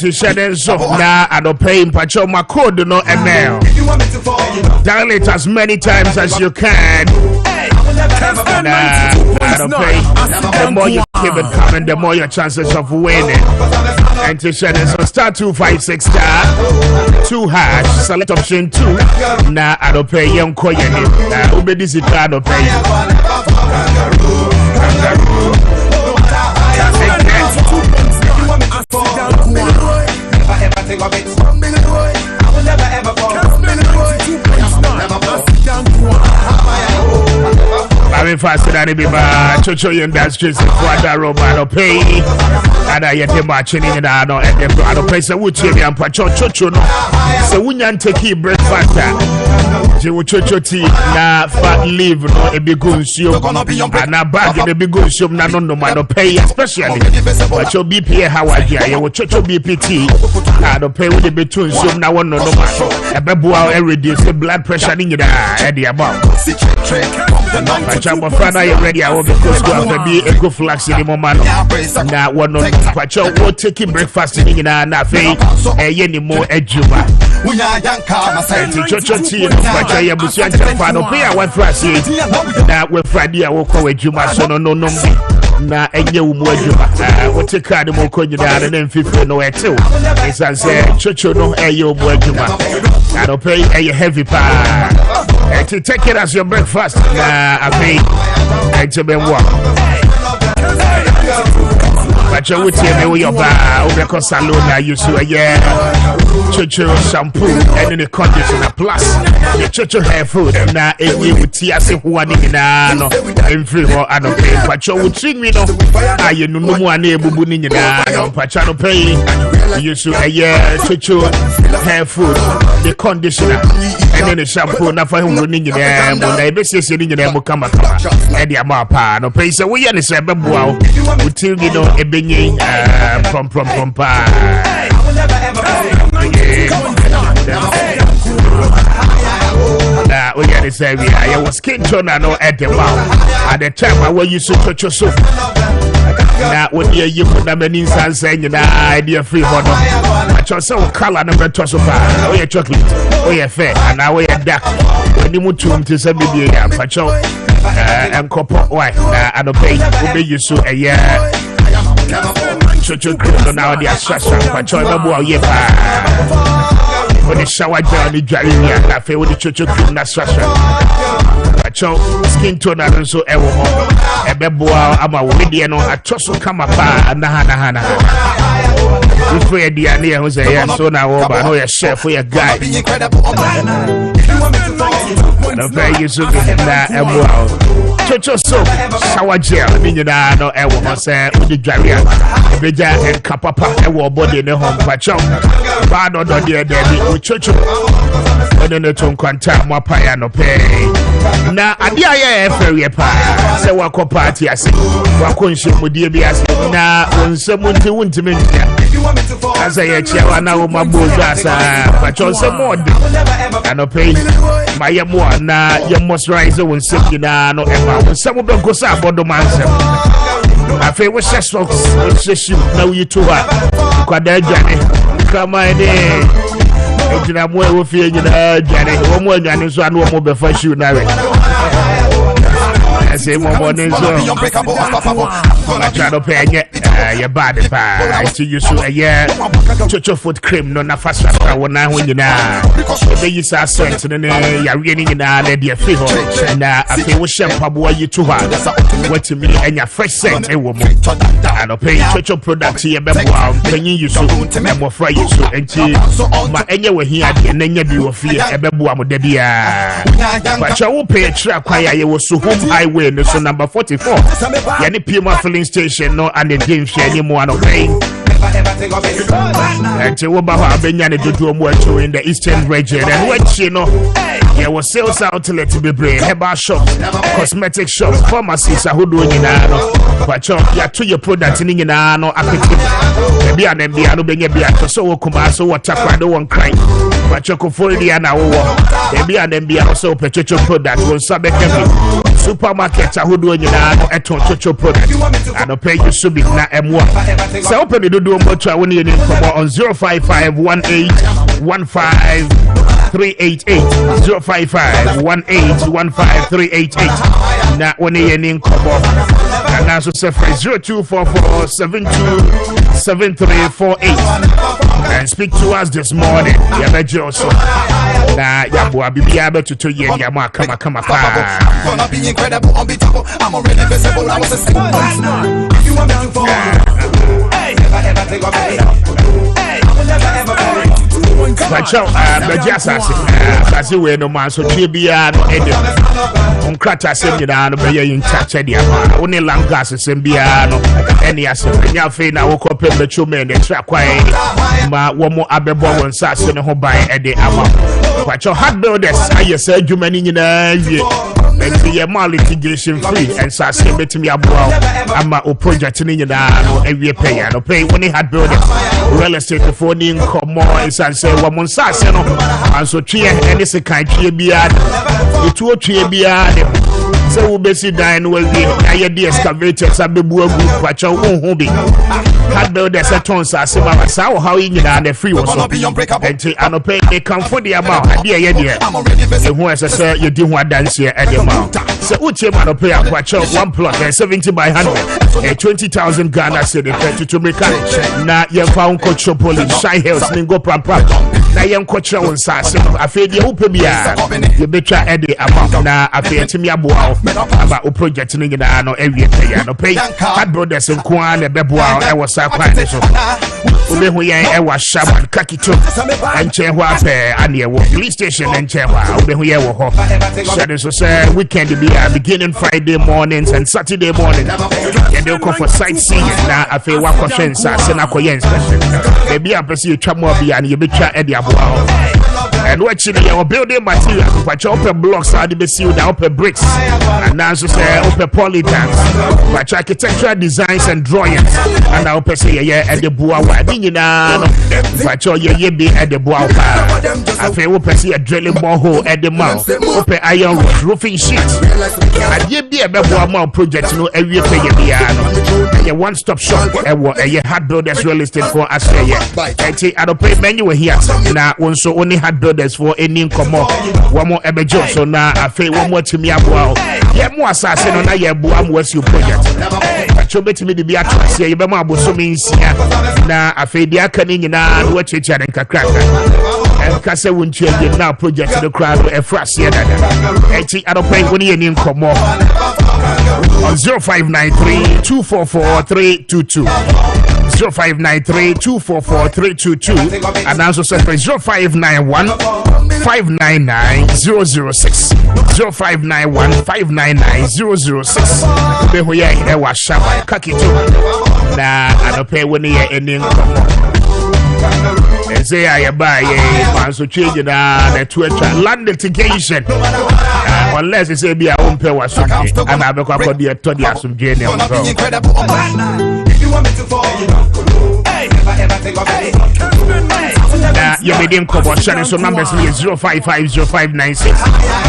T-shirt so now I don't pay Pacho my code no email. Dial it as many times as you can. I don't pay. The more you keep it coming, the more your chances of winning. And T-shirt so star 256 star 2 hash select option 2. Now I don't pay young Koyani. Ube this it I don't pay. I'm faster than it be bad. Chocho industries for that robot pay. And I get marching in and no and the brother pay so which you and Pacho Chocho no. So when you take breakfast, you chocho tea na fat live no a big gun show. And a bag in a big gun show na no man pay especially. But your BP how I get you chocho BPT. I don't pay with the between show now one no man. A babu every day say blood pressure in your head the about. My father, you ready? I will be close to be a good flax in the moment. Now, one on Pacho will take breakfast in a fee, a yenny more eduma. We are young car, Chocho tea, Pacho, you must father pay our frasi. Now, with Friday, I will call it Juma, so no. Na enye umwejuma wote card mo konyi da na mfife no etew isan say chocho no eye umwejuma I don't pay a heavy pa to take it as your breakfast na afi ejebe nwa Pacho wuti me wo your ba obeko salon na yusu eye chocho shampoo and the conditioner plus the chocho hair food na enye wuti ase ho ani na no emfiri ho anope Pacho wuti mi no aye nunu mu ana ebubu ni nyina no Pacho no pay yusu eye chocho hair food the conditioner and the shampoo na fa ho ni nyina mo na ebesiesie ni nyina mo kama e dia ma pa no pay se wo ye ne se beboa wuti mi no ebenyi prom pa we get this area. I was skin tone and no at the mouth. At the time I was used to touch your soup. Now, what you put them in and saying, an idea free honor. I chose so color number toss of oh, your chocolate, oh, your fair, and now we are dark. When you move to send me a pacho and copper white, and a pay will be used to a year. Chocho now they are shasha, pacho, no more yet. For the shower journey, driving me and I feel with the chocho cream that's fashion. Pacho, skin tone and so ever more. A beboa, I'm a widian or a tosso come up and hana. We pray the idea who's a yes, so now over. I know your chef for your guy. No very useful that wow. Chocho soap, shower gel, meaning I know ever say with the Jaria, Beja and Kapapa, and war body in the home pacho. Bad on the dear daddy with Chocho. And then the tongue contact my pie no pay. Now, I dear ferry pie. Say, walk up party, I say, walk on ship with DBS. Now, when someone to win to me, as I had now my boss, but also more. I no pay my more now. You must rise when sick in no ever. Some of them go up on the man. I feel with sex folks, you know you too hard. Quite that Johnny, come on in. I'm well with you, Janet. One more than this one more before you now. I say more morning, so I try to pay your body. I see you so a year. Chocho foot cream, no, fast when I win you now. They use our sense and you're reading in our lady fever. And I feel with shampoo, you too hard. What to me and your fresh scent, a woman. I don't pay Chocho product here, but I'm you so, and more fry you so, and my anyway here, and then you do a fear, a babuam, Debia. But you will pay a track while you was so home highway. So number 44. Any Pima filling station, no, and the game share anymore. No pain. And to Obama, Benyani to do more to in the eastern region. And when you know, there was sales outlet to be brave, herbal shops, cosmetic shops, pharmacies, who do in but you're to your product in no appetite. Maybe an MBA, being a beer, so Kumaso, what I don't want crying. But you could follow the hour. Maybe an MBA also, Petrocho product will submit every. supermarket ahodo nyina no eton chocho product anope you should be na M1 so open the do moto a woni ni komo on 05518153888 05518153888 na woni ni komo na so say 0244727348 and speak to us this morning ya beje also na ya bo abibia betuto ye ya ma kama pa gonna be incredible, unbeatable. I'm already visible. I was a single man. If you want me to fall, hey, never ever take off. Hey, I will never ever fall. Pacho, Bajasa, we no man so Tribia no Eddie. On Crata Seminar, no Bay in Chachadia, only Langas Sembiano, any as a fina woke up in the Chumen, the Trackway, one more Abebo and Sasson who buy Eddie Amma. Pacho hard builders, I said you many in a year. And the litigation free and Sassi met me abroad. I'm a project in the every pay and pay when he had builders. Real estate for the income more and say, Woman Sassano, and so Chia and it's a kind of beard. It will beard. So we basically dine will be the excavators at the Boer group, but your own hobby. Had builders at Tons as how in the free was unbreakable. And pay they come for the amount. Dear, the who as I say, you do what dance here at the amount. So, Uchi man pay up what your 1 plot 70 by 100 20,000 Ghana cedi to make na you found coach police shy hills ningo pram. Na young coach on Sass. I feel you open you better at the amount. Na I feel to me about project in the no area pay. Had brothers in Kwan and Bebuao. I was quite so. Ube huye ewa shaman kakito and chewa pe ane wo police station and chewa ube huye wo ho. Shadow so say weekend be beginning Friday mornings and Saturday morning. And they'll come for sightseeing na afe wako shensa sena koye inspection. Maybe I pursue chamwa bi and you be try Eddie Abuao. And watching your building material, but your open blocks are the sealed open bricks, and now so say open polygons, but architectural designs and drawings, and I open say yeah at the Bua, but your be at the Bua. I feel open see a drilling borehole at the mouth, open iron rod, roofing sheets, and ye be a Bua project no every pay a one-stop shop, and what a hard builders real estate for us. I don't pay menu here now, one so only hard builders for any income. One more ebejo so now I feel one more to me about yeah more assassin on a buam was your project. But you bet me to be a trust here. You be my boss means now I feel the accounting now what you chat and crack. And Cassa won't change now project to the crowd a frost here. I don't pay when you income on 0593-244-322 0593-244-322 and also set for 0591-599-006 0591-599-006 Behoya ewa shaba kakito na adope woni ye enin komo say I buy a so change na the Twitter land litigation unless you say be a own pay was something and I be kwa the todi asum jene if you want me to fall hey never ever take off you made him come on sharing so numbers here 0550596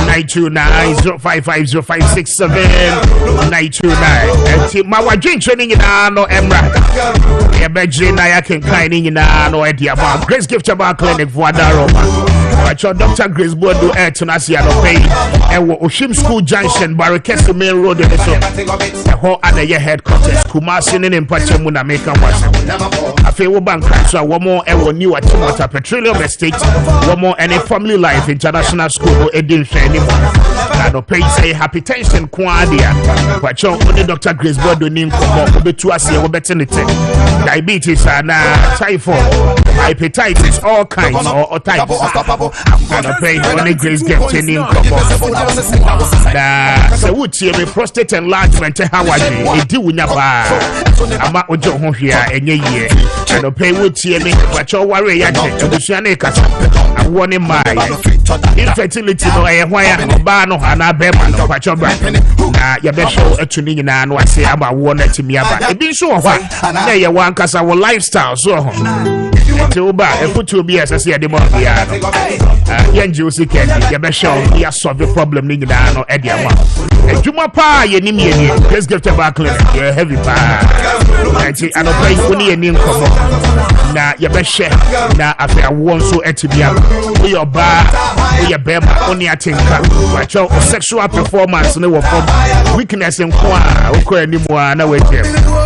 929 0550567 my drink training in no emra ya beje na ya can kind in no idea about Grace Gift about clinic for Daroma but your Dr. Grace board do air to Nasia no pay and Oshim School Junction Barricade Main Road in the whole other year headquarters Kumasi in Pachemuna make a was I feel bank so one more and new at Timota Petroleum Estate one more and a Family Life International School edition anymore I don't pay say happy tension quadia but your only Dr. Grace board do name come up to us here better diabetes and typhoid hepatitis all kinds or types I don't pay only Grace Gift in come up so would see a prostate enlargement how I do with your I'm not with your home here and ye I don't pay would see me but your worry to the Shanekas I want in my infertility no a wire bano and a beman no but your brand you better show a tuning and what say about one to me about it be so why you want cause our lifestyle so Toba, a put to be as I see a demo. Young Juicy Candy, you better show me a solve the problem in the no Ediama. And Juma Pa, you need me, let's get to back, you're heavy pa. I don't pay for the name come on. Now, you better share. Now, after I want so etibia, we your bar, we your bema, only a tinker. Watch out sexual performance, no from weakness and qua, okay, anymore, no way.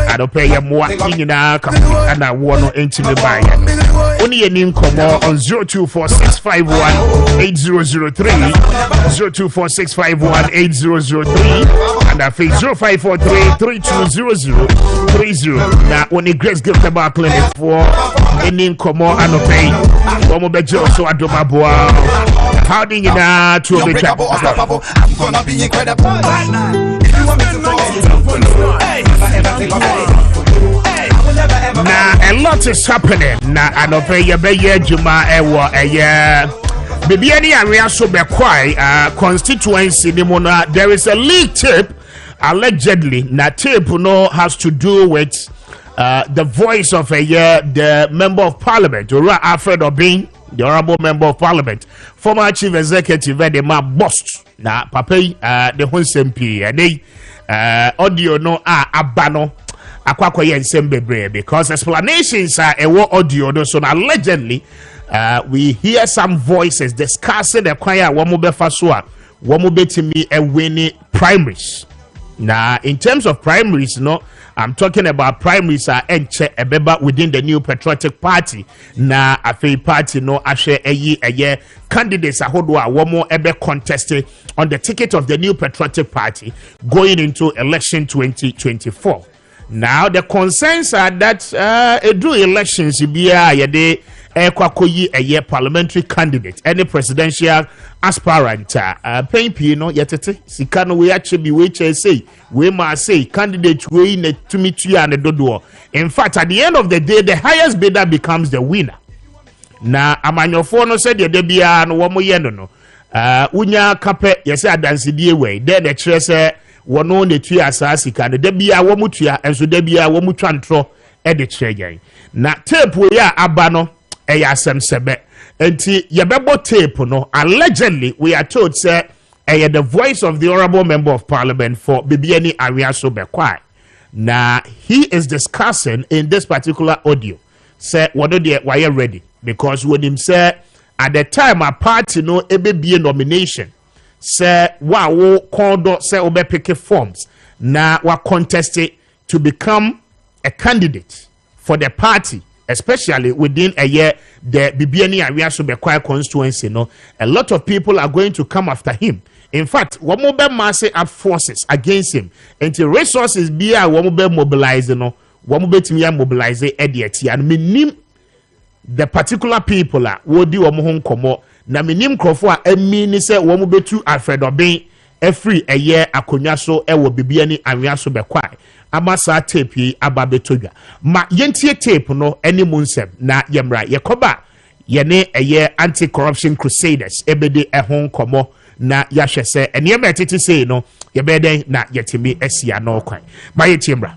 I don't pay you more in our company, and I want no intimate buy. Only a name come on 0246518003, 0246518003, and I face 0543320030. Now, only Grace gift about clinic for a name come on and pay. One bejo so I do my boy. How do you know to the cap? I'm gonna be incredible. If you want me to now, a lot is happening. Now, I don't pay your bay, Juma, a year. Baby, any area so be quiet. Constituency, there is a leak tape, allegedly. Now, tape no has to do with the voice of the member of parliament, Alfred Obin, the honorable member of parliament, former chief executive, and the man boss. Now, Papa, the Hunsempi, and they audio no abano. Because explanations are a audio, so allegedly we hear some voices discussing the choir Wamube Fasua, Wamube to me a winning primaries. Now, in terms of primaries, no, I'm talking about primaries are ebeba within the New Patriotic Party. Na afe party no ashe a year candidates ahodwa womo ebe contested on the ticket of the New Patriotic Party going into election 2024. Now the concerns are that do elections be a year parliamentary candidate, any presidential aspirant, pay no yetete, sikano we actually be which say we must say candidate we need to meet you and the dodo. In fact, at the end of the day, the highest bidder becomes the winner. Now, Amanyofono said the debia no one no. Unya kape yesa adansi die way. Then the treasure one on the tree asasika, the debia womutia, and so debia womutantro edit treasure. Na tape we are abano. Ayasem sebe enti yebebo tape no allegedly we are told say the voice of the honorable member of parliament for Bibiani Ariaso Bekwai. Now he is discussing in this particular audio say what do they why you ready because when him say at the time a party no be nomination say wow called say obe pick forms now wa contested to become a candidate for the party, especially within a year, the Bibiani Ariaso Bekwai constituency, no, a lot of people are going to come after him. In fact, Wamobe mass up forces against him. Until resources be a Wamobe mobilize, no, Wamobe Timia mobilize Ediati, and minim the particular people would do Wamohon Komo, na minim Krofua, and mean say Wamobe to Alfred Obin, every a year, a Konyaso, will Bibiani Ariaso Bekwai. Amasa tape ababetoga ma yentie tape no any munsem na yemra yekoba yene eye anti-corruption crusaders ebede ehon komo na yahwe se enema tete sei no yebeden na yetimi asia no kwan ma yetiemra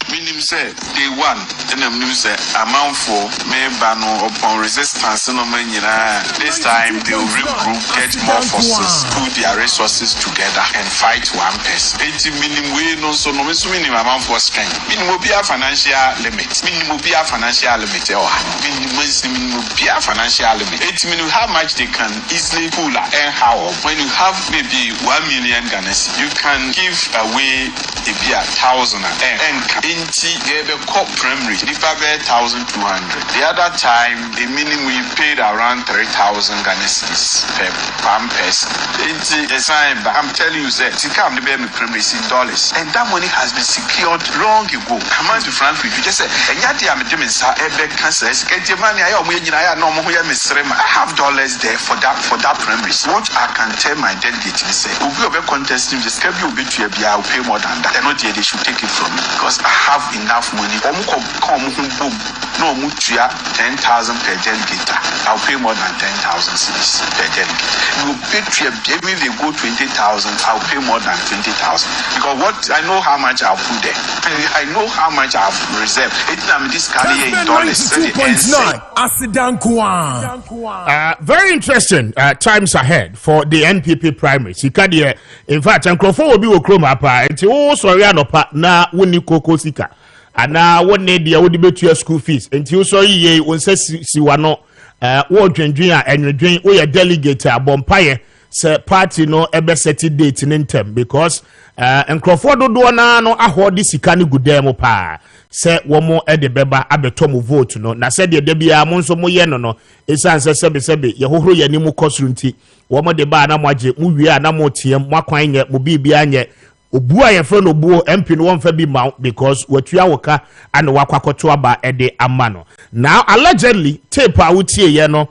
Minim say day one, and I'm new say amount for me bano upon resistance no manyina. This time they'll regroup, get more forces, put their resources together and fight one person. 80 minimum way no so no minimum amount for strength. Minimum be a financial limit. Minimum be a financial limit or minimum be a financial limit. 80 minimum how much they can easily pull and how when you have maybe 1 million Ghana, you can give away a be 1,000 and the cop primary, if I pay 1,200. The other time, the minimum we paid around 3,000 Ghana cedis per person. I'm telling you, that to come the primary is in dollars, and that money has been secured long ago. Come on to Frankfurt, you just say, and yet I'm doing cancer. Get your money. I have dollars there for that primary. What I can tell my delegate is say, we'll be contesting the schedule will be to be I'll pay more than that. And not they should take it from me because have enough money. No, 10,000 per delegate. I'll pay more than 10,000 cedis per delegate. You pay even if they go 20,000, I'll pay more than 20,000 because what I know how much I'll put there. I know how much I've reserved. This very interesting times ahead for the NPP primaries. In fact, Nkrofo will be Okroma pa. Oh, sorry, anopa na woni koko sika. Ana woni dia wodi betua school fees. Enti wo so ye wonse siwano wo dwendwen a enwedwen wo ye delegate abompaye se party no ebe set date ntem because Nkrofo dodo na no ahode sika ne gudem pa. Se womo ede beba abeto mu vote no na se de bia mo nso mo ye no esanse sebe ye hohoro ye ni mu kosurunti womo de ba na mo age mu wie na mo tiem mo akwan nye mo bibia nye obu a ye fro no buo MP no won fa bi ma because watua woka and wakwakoto aba ede amano. Now allegedly tape a wutie ye no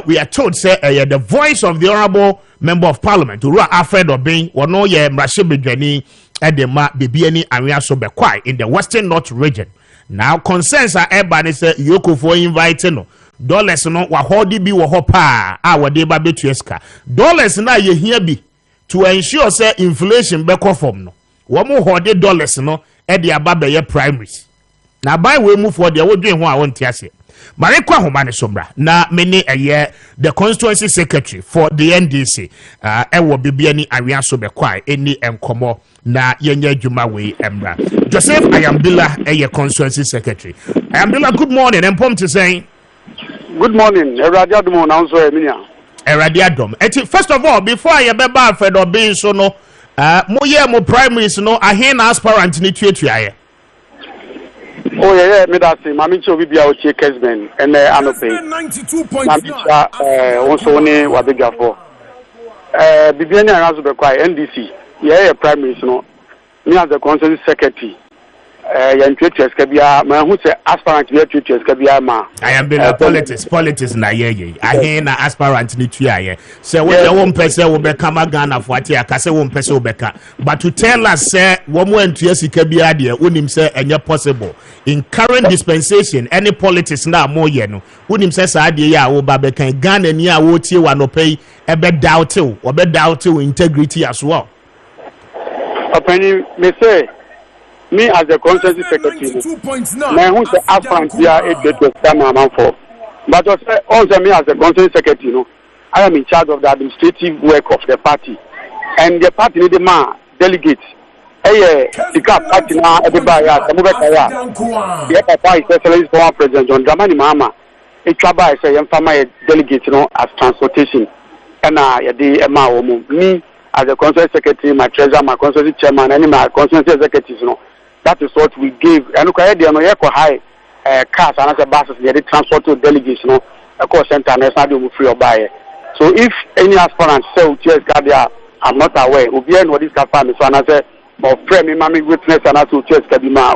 we are told say the voice of the honorable member of parliament Ura Alfred Obin wono ye mrahye bedwani edema bebiani anwea so bekwai in the western north region. Now concerns are ebani say yoko for inviting no dollars no wa hodi bi wo ho pa a wode ba betueska dollars na ye hia bi to ensure say inflation beko from no wo mo hodi dollars no e de aba be ye primaries na buy we move for the wodwen ho a wonte ase Marikwa Homane Sombra na many the constituency secretary for the NDC ewo bibiani awia so bekwai eni enkomo na yenye djuma we emra Joseph Ayambila constituency secretary. Ayambila, good morning. Empom to say good morning. Eradiadom na so eminia. Eradiadom. First of all, before I beba Alfred Obin so no mo ye mo primaries no ahen aspirant ni tuatua. Oh yeah, me that say mami cho bibia o tie Kessben and anope. 92.9 also ni wabega for. Bibia ni anazo be kwai NDC. Yeah, primaries no. Me as the constituency secretary. Yan tuatua skabia ma hu say aspirant be tuatua skabia ma. I am been politics na ye. Ahen na aspirant ni tuaye. Say we won pese wo be kama Ghana for ati akase won pese wo beka. But to tell us say wo mo antua sika bia de wonim say enye possible. In current dispensation, any politics na mo ye no. Wonim say sa de ya wo ba beka Ghana ni a wo tie wa no pay ebe doubt integrity as well. Opinion me say me as the constituency secretary, my who say aspirant here 8 for. But also me as the constituency secretary, I am in charge of the administrative work of the party, and the party need the man delegates. The party now everybody has the Papa is Excellency former President John Dramani Mahama. A traba is a farmer delegate, as transportation, and me as the constituency secretary, my treasurer, my constituency chairman, and my constituency executives, that is what we gave. And look at the high cars and other buses, they transport to delegates, a call center, and it's free or buy. So if any aspirant say, I'm not aware, we'll be in what this family. So I say, or friend, me witness, and I to church Kadima.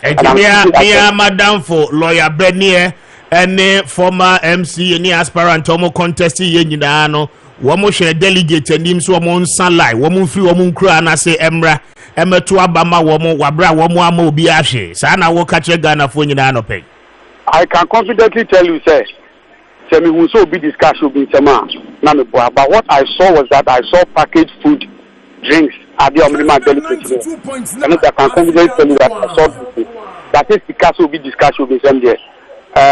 And madam for lawyer Bernier and former MC, any aspirant, Tomo contesting Yenino. Womo share delegate and him so mon sunlight, woman free woman cry and I say Emra to Abama womo wabra womo amo biashe. Sana wo catch a Ghana for you no pay. I can confidently tell you, sir. Tell me who so be discussed will be Sama. But what I saw was that I saw packaged food, drinks at the Omnima delegate. And I can confidently tell you that I saw that is because will be discussed will be sent there.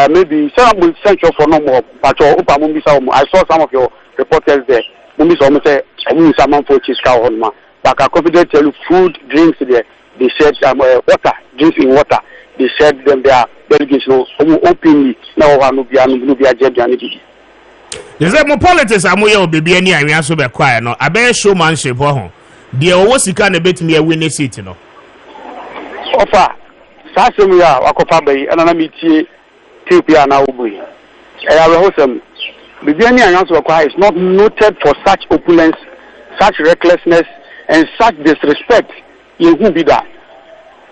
Maybe some will send you for no more, but I saw some of your reporters there. Mummy almost say I need someone for Chiska on ma. But I confidently tell you food, drinks there. They said water, drinks in water. They said them their delegation openly. Now no be Jebi. There's a more politics amoye obibi ani anwea so be kwai no. Abe showmanship ho. The owo sika na betimi win seat no. Ofa. Sasemu ya wakofa bai anana mitie Ethiopia na oboy. Bibiani Anyanso is not noted for such opulence, such recklessness, and such disrespect. In who be that?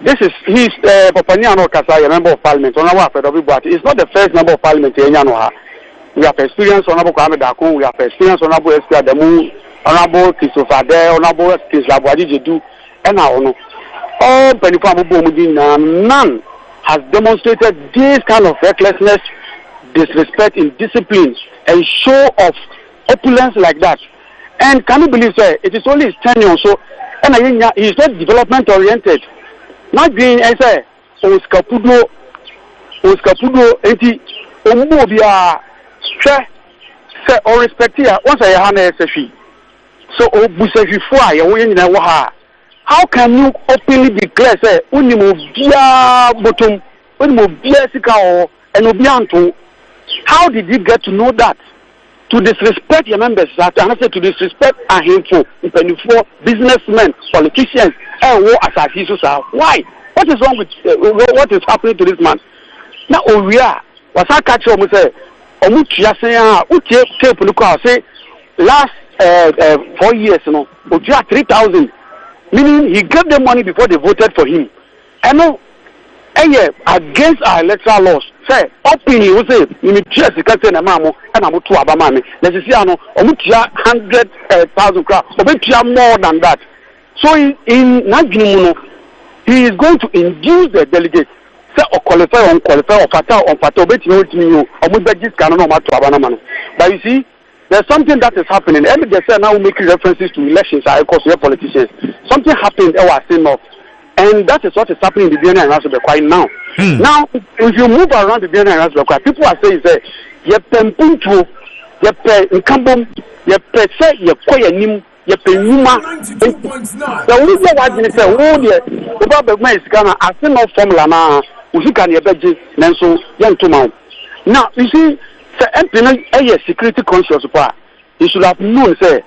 This is he's Papaniano Kasai, a member of parliament. On our everybody, it's not the first member of parliament in Yanoha. We have experience on Abu Kwame Appiah. We have experience on Abu Adamu, Honorable Christopher There, Honorable Kislabwaji Jedu, and now all none has demonstrated this kind of recklessness, disrespect, indiscipline, and show of opulence like that. And can you believe, sir, it is only his tenure, so and he is not development oriented. Not being, I say, Oskapudo, enti, Omobia, say, or respect here, once I have a SFE. So, Obusefi Fua, you're winning a waha. How can you openly declare, say, Unimobia Botum, Unimobia Sikao, and Obianto? How did you get to know that? To disrespect your members, and I said to disrespect a handful, businessmen, politicians, and war assassins. Why? What is wrong with what is happening to this man? Now, we are. What's our catch? We say, Omutia say, tape look out. Say, last 4 years, you know, Omutia 3,000, meaning he gave them money before they voted for him. I know. Against our electoral laws, say, opinion, we say, you just can't say, and I'm to Abamani. Let's see, I know, 100,000 crowd, or more than that. So, in Nagimuno, he is going to induce the delegates, say, or qualify, or fatal, bet you know, or Mubajis cannot to Abanaman. But you see, there's something that is happening. Every day, now making references to elections, I call politicians. Something happened, I saying no. And that is what is happening in the Biennale and Rasbekwai now. Now, if you move around the Biennale and Rasbekwai, people are saying, "Ye pempuntu, ye pe nkambom, ye pe se ye koye nim, ye pe numa." The only thing I say, "Oh dear, over the man is gonna I see no formula now. We can ye beji, nenso young to man." Now, you see, the MP a security conscious part. You should have known, say.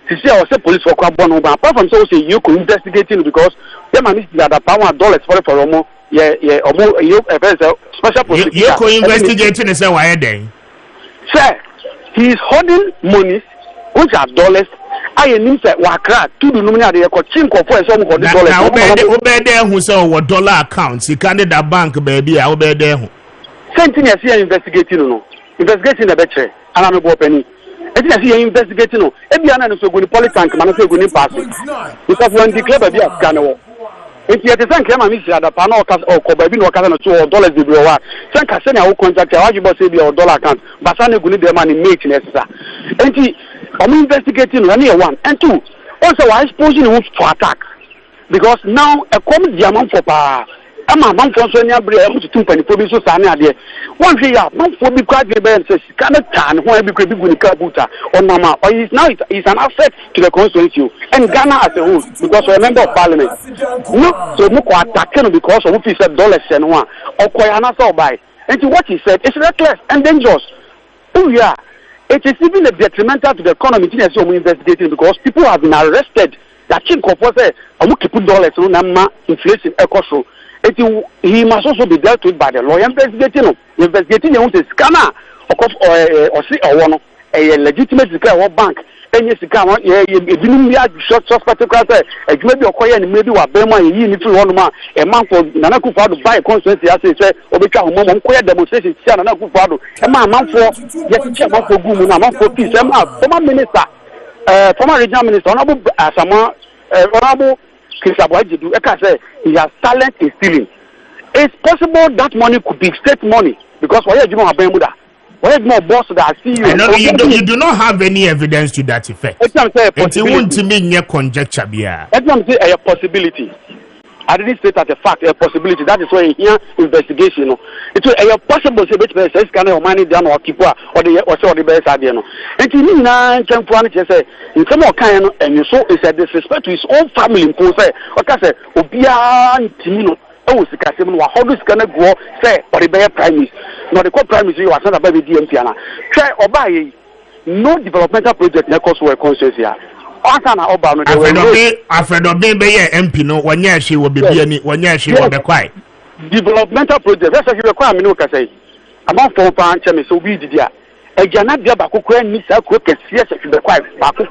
She said, I say police for Kwabon, but apart from so say you could investigating because the man is the power dollars for Omo, you special prosecutor. You could investigating and say why then? Sir, he is holding monies which are dollars. I mean say wakra to the nominal they could think of for some dollars. Now obey there who say what dollar accounts, he can't the bank baby, I obey there. Same as here investigating no. Investigating the better and I'm a penny. I think I see investigating. Every other is going to politank, man, is going to pass it. Because when the club be a scanner, if you have to thank him, I miss the panel or Cobabin or $2 the blower. Thank us, send our contract, how you must say your dollar account, but I'm going to the money making it. And I'm investigating one and two. Also, I suppose you know for attack because now a common diamond for power. I'm a man from Sonia Brea to 2.4 so Sanya there. One day, man for be quite the band says, cannot turn who be creeping with Kabuta or Mama, or is now it's an asset to the constituency and Ghana as a whole because we're a member of parliament. No, so Muko attacking because of what he said dollars and one or Koyana saw by. And to what he said, it's reckless and dangerous. Oh, yeah, it is even a detrimental to the economy. So we're investigating because people have been arrested. That chin say, I will keep dollars on Nama inflation echo. He must also be dealt with by the law. Investigating the scanner or one a legitimate or bank. And yes, short particular maybe acquire and maybe what Bema if you want a man for Nanaku to buy a constituency as I say, or become a queer demonstration, Nanaku Fado, a man for yes, for Gum, a man for peace, a former minister, former regional minister, honorable he has talent in stealing. It's possible that money could be state money because why you don't have Bermuda? Why is more boss that I see you? You do not have any evidence to that effect. It's to me conjecture. It's a possibility. I didn't say that a fact, a possibility. That is why in here investigation. It's a possible say says can of money down or keep or the best idea. And you say in some kind and you saw is a disrespect to his own family in Pose. Okay, say Obia Tino. Oh, how does gonna go say or the bear primaries? Not the core primaries you are not about the DMP. Try or buy no developmental project next to a conscious here. After baby MP no one year she will be any 1 year she will be quiet. Developmental project, that's what you require me to say. Among 4 pounds, so we did ya. A Jana Baku needs a quick as yes, if you require Baku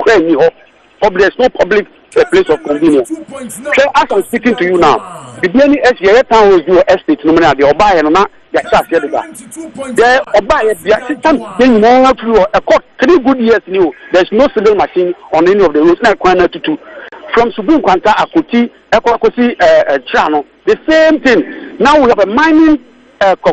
there's no public place of convenience. So as I'm speaking to you now, the BNI SGA town will do estate no matter the Oba and not the chance here. The Oba, the assistant being more through a court 3 good years new. There's no single machine on any of the roads, not quite to from Subun Kwanta Akuti Ekokosi Chano. The same thing. Now we have a mining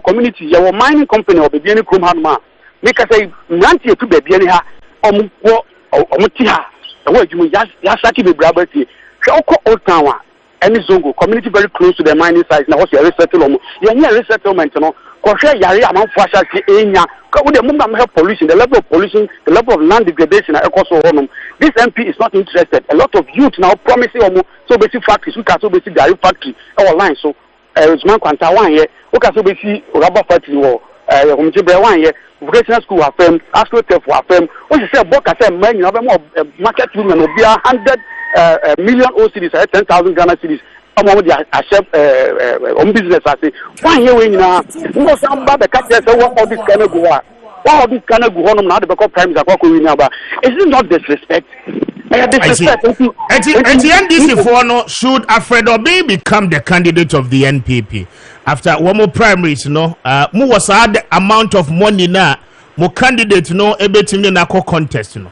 community. You have a mining company or Bebiani Krumhanma. Make us say Nanti to Bebiani ha Omutiha. The word you Yasaki be Brabati. Shoko Old Town. Any zongo community very close to the mining sites. Now what's your resettlement? You're near resettlement, you know. Koshe Yari among Fasha Enya. With the moment of pollution, the level of pollution, the level of land degradation, this MP is not interested. A lot of youth now promising so basic factories, we can so basic dairy factory our line. So Usman Kwanta 1 year, we can so basic rubber factory or Umjibre 1 year, vocational school affirm, AstroTurf affirm. What you say about I say man, you have more market women will be 100 million OCDs, 10,000 Ghana cedis. Among the business, I say, 1 year when you some bad captures, what all this kind of go on. What all this kind of go on now, the primes are going about. Is it not disrespect? Disrespect. At the NDC for no, should Alfredo Bay become the candidate of the NPP after one more primaries, no, who was the amount of money now, more candidate, no, a bit in the contest, no.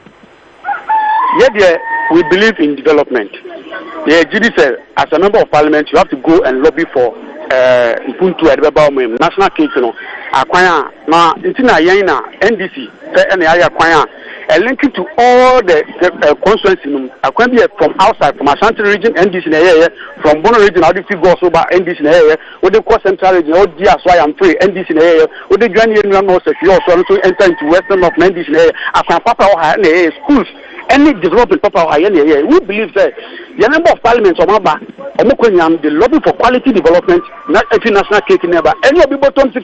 Yeah, we believe in development. Yeah, GD said, as a member of parliament, you have to go and lobby for Puntu Edbeba national case, you know. Acquire now, Intina Yana, NDC, and I acquire a link to all the constituency. Acquire from outside, from Ashanti region, NDC in the area, from Bono region, how do you go so by NDC in the area, with the Coast Central region, oh, dear, so I am free, NDC in the area, with the Grand Union, also, you also enter into Western of NDC in the area, Acquire Papa or schools. Any development papa we believe that the member of parliament the lobby for quality development, not every national cake never. Any of people and the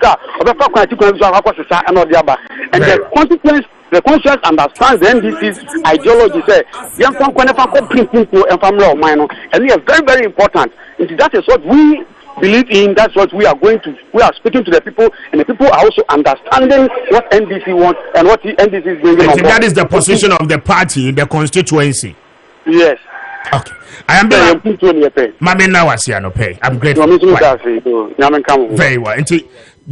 consequence. The conscience understands the NDC's ideology. Say, young and we are very, very important. And that is what we believe in. That's what we are speaking to the people, and the people are also understanding what NDC wants and what the NDC is bringing. And that is the position of the party in the constituency. Yes. Okay. I am I'm grateful. Very well.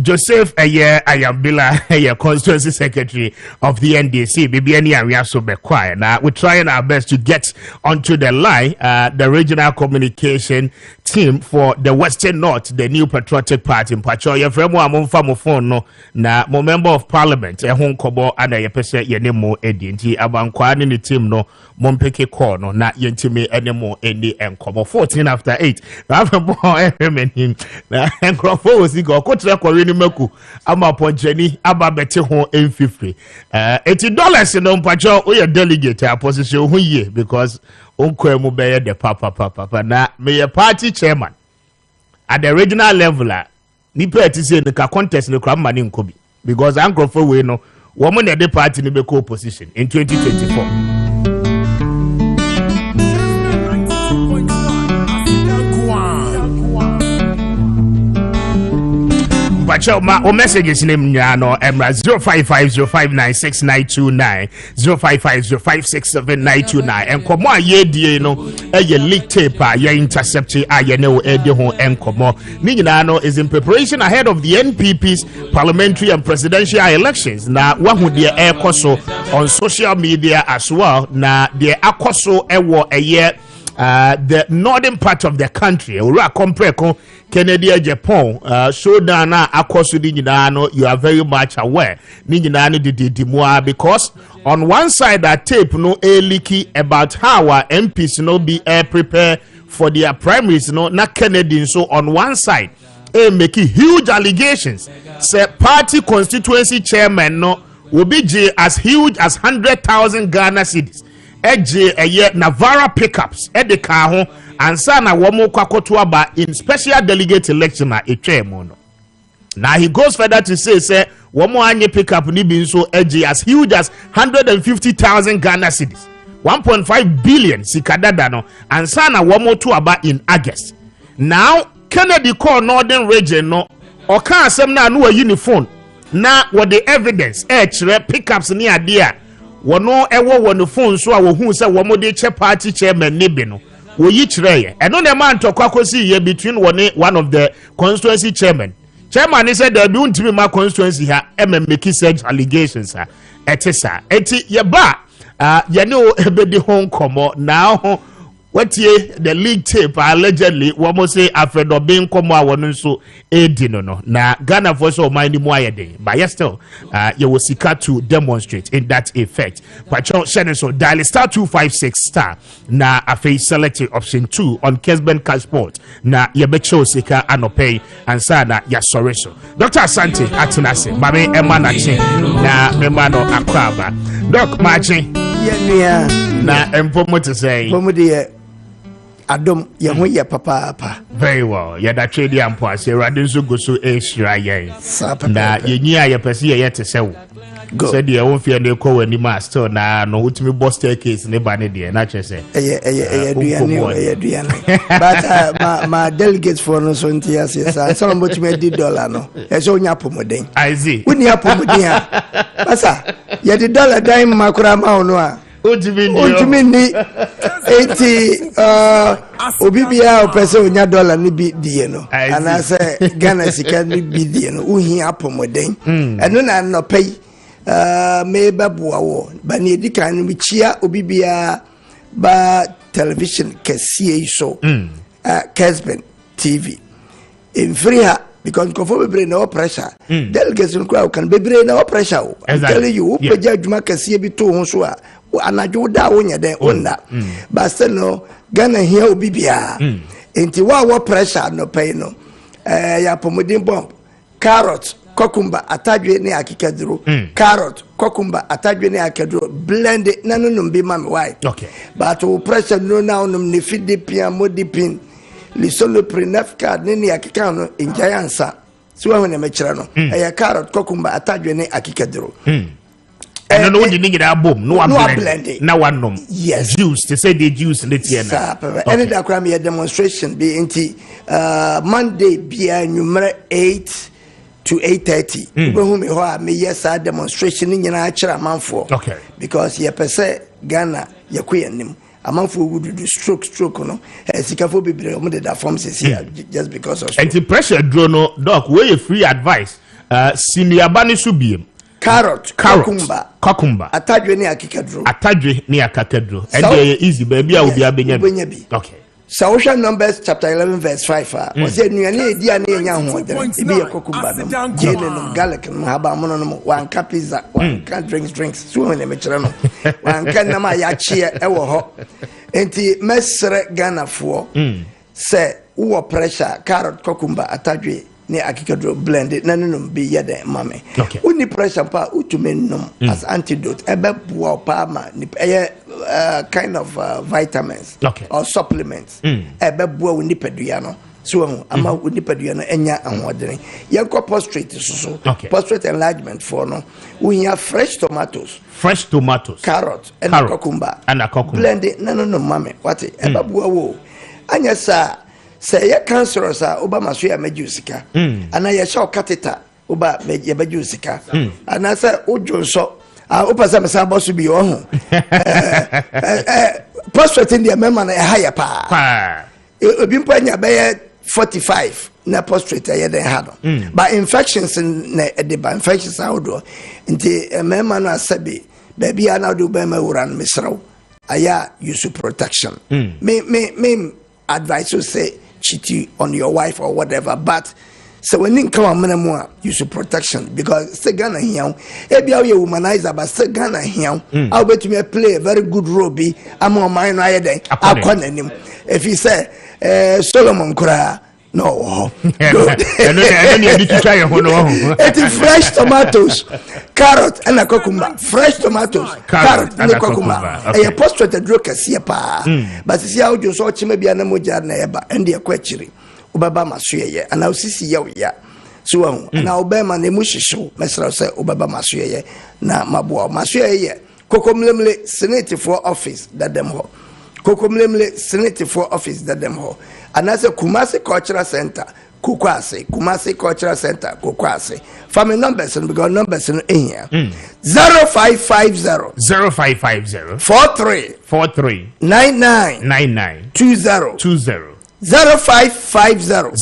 Joseph Ayambila, constituency secretary of the NDC, BBN and so be quiet. Now we're trying our best to get onto the line, the regional communication team for the Western North, the New Patriotic Party in Pachoya. From one phone no na mo member of parliament, a home kobo and a pese yenemo edinti abankwani ni team no mompeke call no na yentime enemo endi enkomo 14 after 8. Na have boy him na enkrofo was go kotra kwari ni maku ama ponjeni aba bete ho M50. $80 no mpacho o delegate a position ho ye because unkwemu beye the papa na me party chairman at the regional level nipa etise the contest no kra mani nkobi because ankrofo we no woman the party ni be co-opposition in 2024. But my messages in him no 0550596929 0550567929 and come on ye die no ye leak tape ye intercept ye no e de ho enkomo ni nyina is in preparation ahead of the NPP's parliamentary and presidential elections. Na wahu de ekoso on social media as well. Na de akoso ewo eye the northern part of the country ora compare Canada, Japan, showdown across the Nino, you are very much aware. Ninjana did more because on one side that tape no a leaky about how our MPs no be prepare for their primaries, no not Canadian. So on one side, making huge allegations. Say party constituency chairman no will be as huge as 100,000 Ghana cedis. A year Navara pickups at the car and sana womo kwakotuaba in special delegate election a mono. Now he goes further to say womo anye pickup ni bin so as huge as 150,000 Ghana cedis, 1.5 billion sikadada no and sana womo tuaba in August. Now Kennedy call northern region no or can some na no uniform na what the evidence pickups ni adia wono ewo wono phone so a wo hu se wo mo de che party chairman ne bi no wo yi kire eno ne man to kwakosi ye between one of the constituency chairman said there be untimi ma constituency ha make such allegations ha etisa eti ye ba ye no ebedi hon komo now what ye the league tape allegedly we say after the being come out so no na Ghana for so mind more day but yes still you will seek to demonstrate in that effect pacho send so dial star 256 star na afi select option 2 on Kessben Passport na ye be show sika anopay and sa na ya sorry so Dr. Asante atunase mame Emma na chin na member no akwaba Doc Maakye yeah na empomo to say Adam yahu ya papa very well ya da trade ampo ase radin so go so extra yen na yenyi a ya pese ye te sewo said the won fear ne ko wani ma still na no utimi boss staircase ne ba ne de na chese duane but my delegates for no so ntias yes so mo timi $10 no e so nya pomoden I see uni apomuden ha basa ye the dollar dan makura ma ono a Ojimi ni 80 obibia opese onya dollar ni bi die no ana se Ghana sika ni bi die no uhi apomoden eno na no pay me babuwa wo ba ni edikan ni chia obibia ba television kesie so Kessben TV in free ha because conform be no pressure delegates no can be no pressure I tell you peja adwuma kesie bi to ho so a anadwo da wonya den onna but still no Ghana here obibia enti wa pressure no pay no ya pomodin bomb carrot cucumber atadwe ne akikaduro carrot cucumber atadwe ne akaduro blend it nanu be mama why okay but pressure no now no ne fidi pia modipin li solo prenef card ne akika no injayansa so when me kire no carrot cucumber atadwe ne akikaduro and no the nigga that boom no blend now one nom yes juice to say the juice in the tiana and that crime a demonstration be inti Monday be number 8 to 8:30 who me ho me yes a demonstration nyina akira manfo okay because ye pese Ghana ye kuyanim amanfo would do stroke no sikafo bebre o de da form here just because of anti pressure draw no doc where free advice senior bani subiem carrot cucumber atadwe ni akikadro and they easy baby will be abenya okay so Numbers chapter 11 verse 5 was say nuane edi ane nya ho de e be cucumber no jene no garlic no haba mono no one cup pizza one can drinks so when me kire no one can na ma ya chie e wo ho enti mesre Ghana fo say wo pressure carrot cucumber atadwe ne akikadro blended no be yede mame uni pressure pa utumenum as antidote ebe bua pa ma ni kind of vitamins or supplements ebe bua uni pedua no so ama uni pedua no enya anwodere yenko prostate so prostate enlargement for no we have fresh tomatoes carrot and cucumber blended no mame what ebe bua wo anya sa say ya cancerous obama so ya majusika ana ya show catheter oba ya majusika ana say ojonso opasa me sa boss bi o ho prostate in the mema na higher pa obi mpa nya be 45 na prostate ya den ha no but infections na the infections out nti mema na sabi baby ana do be ma wuran misraw aya use protection me advice to say cheat on your wife or whatever, but so when you come on use protection because still Ghana here maybe you womanizer but still Ghana here I'll bet me play a very good role be I'm on mine if he say Solomon Kura no it is fresh tomatoes carrot and a cucumber fresh tomatoes carrot and a cucumber a postrated drokers here pa but see how you saw maybe an emoja neighbor and the quetchery ubaba masuye and I'll see ya so now bema ne mushisho mesra say ubaba masuye na mabua masuye kokomlemle senate for office that them ho kokomlemle senate for office that them ho and as a Kumasi Cultural Center Kumasi Cultural Center Kukwase family numbers and we got numbers in here 0550 43 99 20 0550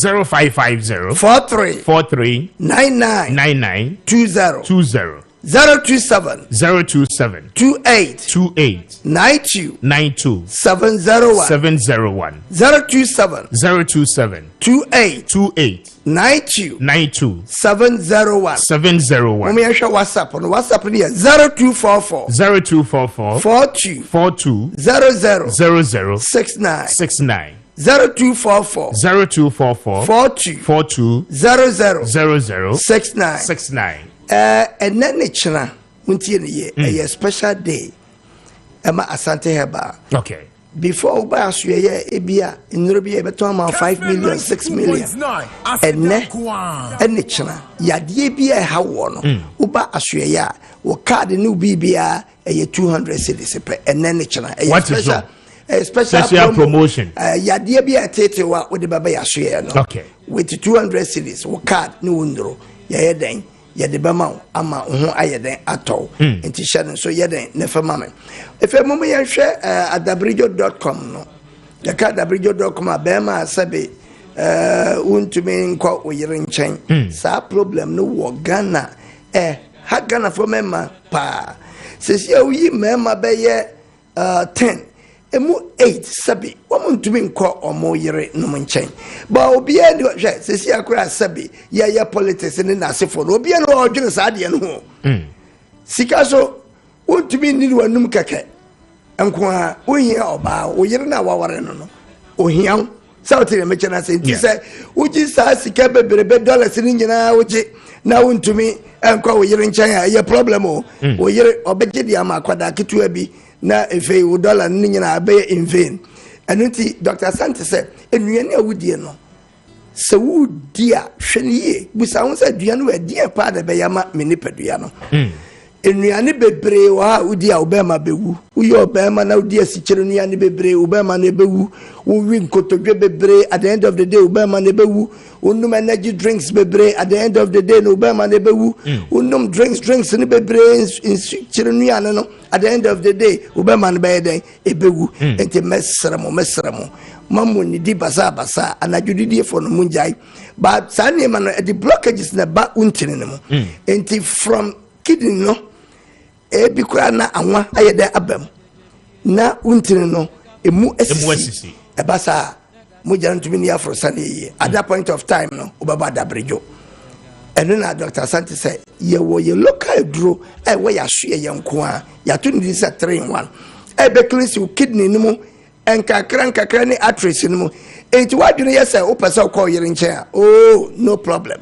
43 99 20 027 027 28 92 701 027 28 92 701 Mama yasha WhatsApp on WhatsApp ni 0244 42 00 69 0244 42 00 69 and then china muntie ne ye a special day ema asante heba okay before buy asue ebia nrobi e beto am 5 million 6 million ene china yade bia e ha wo no uba asue ya wo card ne ubi bia e 200 cedis pe ene china e special special promotion yade bia tete wa wo de baba ya asue no okay with 200 cedis wo card ne wondro ye den yede bema ama ho ayeden atɔ enti hyɛ so yeden ne fama me efe mum ye hwɛ adabrijo.com no ya ka adabrijo.com abema asabe untumi nkɔ oyere nkyɛn sa problem no wo Ghana ha Ghana for mema pa sesi ayi mema bɛyɛ 10 emu 8 sabi womuntumi nkɔ omo yere no nkyɛn ba obia ni hwɛ sesi akora sabi ya politics ni nasefo no obia no odwene saa de no ho sika so wontumi ni wanum kɛkɛ enko a ohia oba wo yere na waware no ohia sauti le meche na se nti sɛ wogi saa sika bebrebe dollars ni nyina wogi na wontumi enko wo yere nkyɛn a ye problem o wo yere obegye di ama akwada ketua bi na efe wo dollar ni nyina abe in vain anuti Dr. Sante say enuane awudie no se wudi a hweniye busa won say dua no adi pa da be yama menipadua no enuane bebre wa wudi a obema bewu uyo obema na wudi asikyere nuane bebre obema na bewu wo wi nkotodwe bebre at the end of the day obema na bewu unum energy drinks bebre at the end of the day no obema na bewu unum drinks ni bebre insikyere nuane no at the end of the day obema na beden ebewu enti mesramo mamu ni di basa anajudidie for no munjai but sane ma no the blockages na ba untini no enti from kidney no ebi kura na anwa ayede abam na untini no emu esisi ebasa mujara ntumi ni afro sane at that point of time no obaba dabrejo eno na Dr. Sante say ye wo ye local duro we ya hwe ye nko a ya to ni say 3 in 1 be cleanse kidney no mu enkakra ni arteries no mu enti wadwene ye say opese ko yere nche oh no problem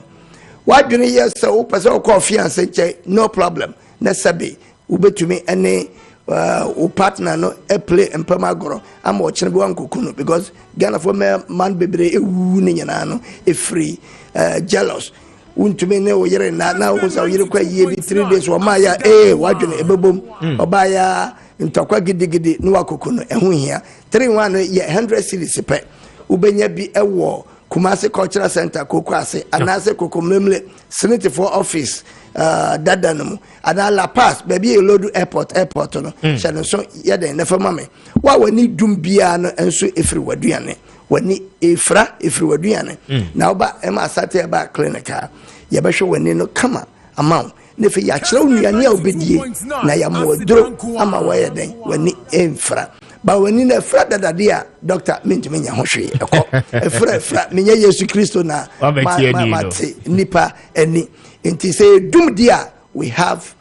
wadwene ye say opese ko fiance nche no problem na sabe ubetumi ene o partner no play empamagoro ama o chene bi wan kokunu because Ghana for man bebre ewu ni nyana no e free jealous untumi ne o yere na o sa o yere kwa ye bi 3 days o ma ya wadwene ebebom obaya ntokwa gidigidi no wakokunu ehu hia 3-1 ye 100 cedis pe ubenya bi ewo Kumasi Cultural Center Kokwase anase Kokomlemle Senate for office dadanum ana La Paz baby Elodu airport no shano so yede na fama me wa wani dumbia no enso efri waduane wani efra efri waduane na oba ema asate ba clinical ye behwe wani no kama amount ne fe ya kire onuane a obedie na ya modro ama wa yeden wani enfra ba wani na fra dadade a doctor mentumi nya ho hwe ekọ efra menya Yesu Kristo na mate nipa eni nti say dum dia we have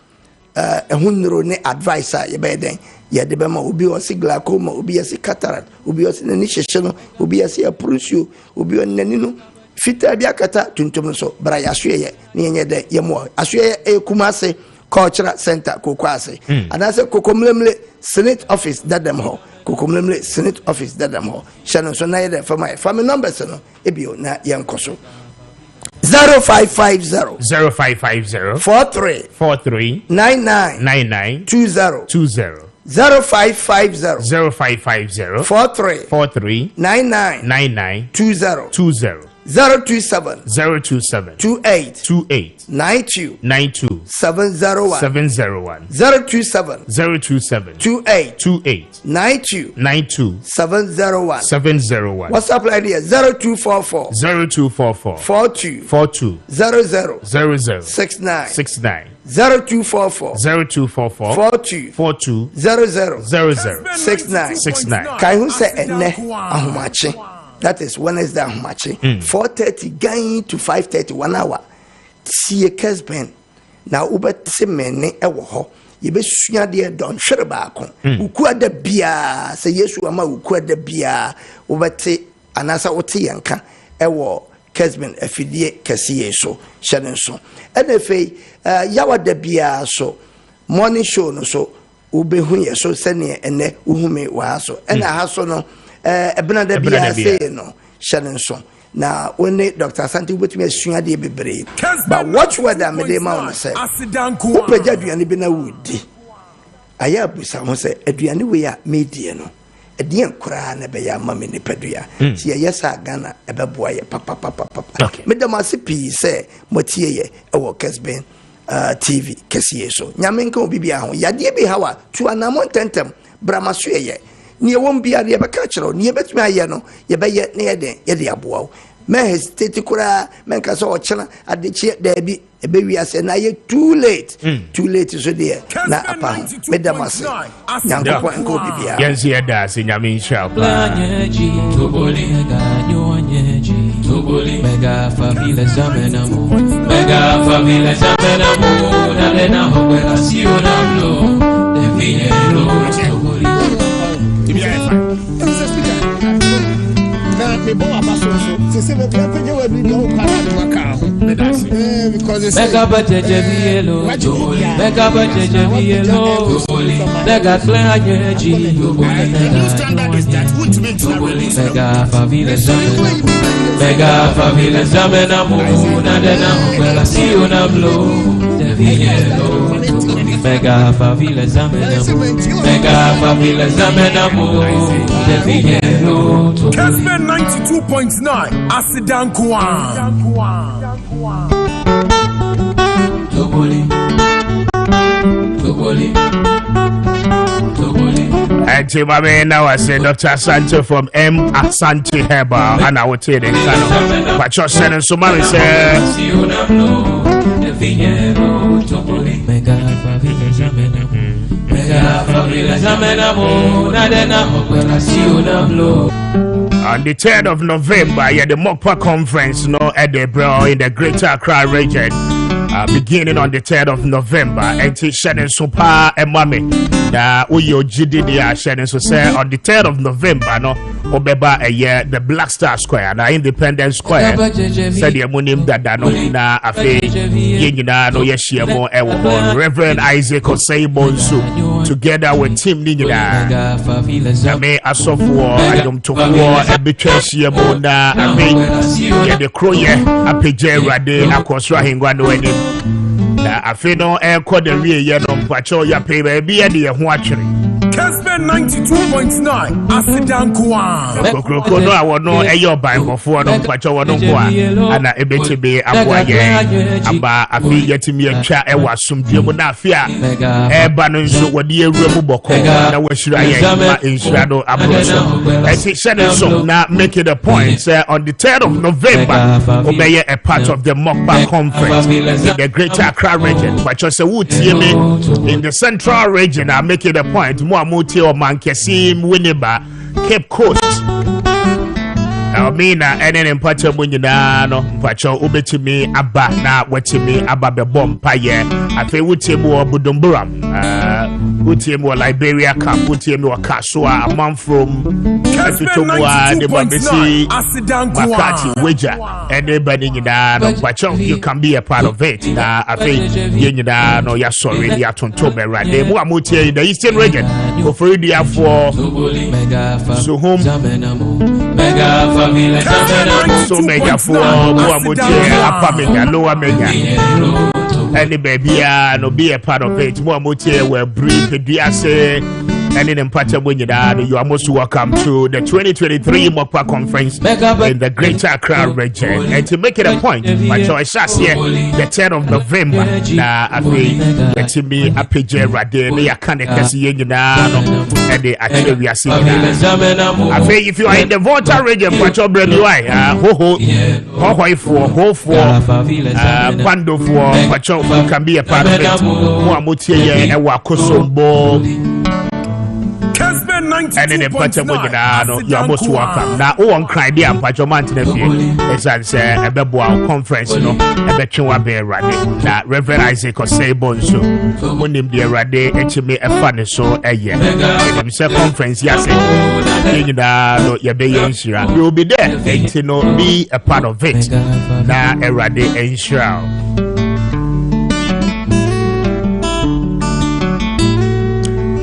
ehunro ne advisor ye beden ye de bema obi o si glaucoma obi o si cataract obi o si nani hyehye no obi o si aprosio obi o nani no fita bia kata tuntum so bra ya hwe ne yenye de ye mo ahwe Kumasi Cultural Center Kokwase anase Kokomlemle Senate office dadam ho Kokomlemle Senate office dadam ho shano so na ye for my family numbers no ebio na yenkoso 0550 43 99 20 0550 43 99 20 027 027 28 28 92 92 701 701 027 027 28 28 92 92 701 701. WhatsApp line here 0244 0244 42 42 00 00 69 69 0244 0244 42 42 00 00 69 69. Kai who say ene ahomache. That is Wednesday ahomache. 4:30 going to 5:30 1 hour. See Kessben. Na ubetse mene ewo ho. Yebesua de don hwere baako. Ukua da bia se Yesu ama ukua da bia ubetse anasa wote yanka ewo Kessben afidie kesiye so hyene so. Enefe yawa da bia so morning show no so ubehu ye so sene ene uhume wa so ena ha so no ebena da bia say no hyene so na only Dr. Santi wetumi asua de bebre but watch whether me dey ma on say upeja aduane bi na wudi aya busa ho say aduane we a medie no edien kura na be ya ma me ne padua ti ye sa Ghana ebeboa ye papa me dem asipi say motie ye ewo Kessben TV kesiye so nyame nka obibia ho yade bi hawa tu anamon tentem bramaso ye ne won bia de be ka kiro ne betumi aye no ye be ye ne ye den ye de aboa me hesitate kura men ka so o kira adechi da bi ebe wi ase na ye too late so there na apa me damase nyanko po nka obibia yenzi ye da se nyame insha Toboli mega famile zamenamu na lena hokwela sio na mlo definero toboli na me bo abaso so se me penye we bi o kara de maka because mega budget bielo mega budget bielo mega clear energy mega famile zamenamu mega famile zamenamu na lena hokwela sio na mlo definero mega famile zamenamu definero Kessben 92.9 Asidankwa Toboli Ati mame now I say Dr. Santo from M. Asante Herbal and I will tell you Kano. But you're saying so many say mega famile zamenamu na lena hokwela sio na mlo. On the 3rd of November, the Mokpa Conference, at the Bro in the Greater Accra region, beginning on the 3rd of November, and Shannon Super and Mommy. Now, Uyo GDD Shannon so say on the 3rd of November, Obeba a year, the Black Star Square, na Independence Square, said the Munim Dadano, na Afe, Yina, no Yeshiamo, Ewo, Reverend Isaac Osei Bonsu, together with Tim Nina, Name Asofo, Adom Tokwo, Ebitreshia Bona, Ame, the Croye, Apeje Rade, Akosra Hingwano, and Afe no air code the rear Yanom Pacho, ya pay baby, and the Huachri. Kessben 92.9 Asidankwa Kokoko no awo no eyo ban bofo no kwacho wono kwa ana ebetebe aboye aba afi yetimi atwa ewa somdie mu na afia eba no nso wode ewura mu boko na washira ye ma insura do abroso eti shene so na make it a point on the 3rd of November obeye a part of the Mokpa Conference in the Greater Accra region kwacho se wutie me in the Central region. I make it a point Maakye or Maakye Winneba Cape Coast. Mina enen empacho munyina no mpacho ubetimi aba na watimi aba be bompa ye afi wutimu obudumburam wutimu Liberia camp wutimu Kasua among from Afitobua de Babesi Makati Weja anybody nyina no mpacho you can be a part of it na afi nyina no ya sorry ya tontobe rade mu amutie in the Eastern region for free dia for so home so mega for Muamutie, upper mega, lower mega. Any baby, no be a part of it. Muamutie will breathe the Diase, and in Patabunya, you are most welcome to the 2023 Mokpa Conference in the Greater Accra region. And to make it a point, my choice here, the 10th of November, I feel that to me, a PJ Rade, me, I can't see and the actually are seeing. I feel if you are in the Volta region, Pacho Breluai, Bando for Pacho can be a part of it. Muamutie and Wakosombo. Kessben 92.9. And in the Patabunya, you are most welcome. Now, one cry there, Pacho Mountain, as I say, a Beboa conference, a Betua Bear Rade, that Reverend Isaac or Sabon, so when him dear Rade, HMA a funny so a year. Himself conference, yes, you will be there, and to know be a part of it. Now, a Rade and Shroud.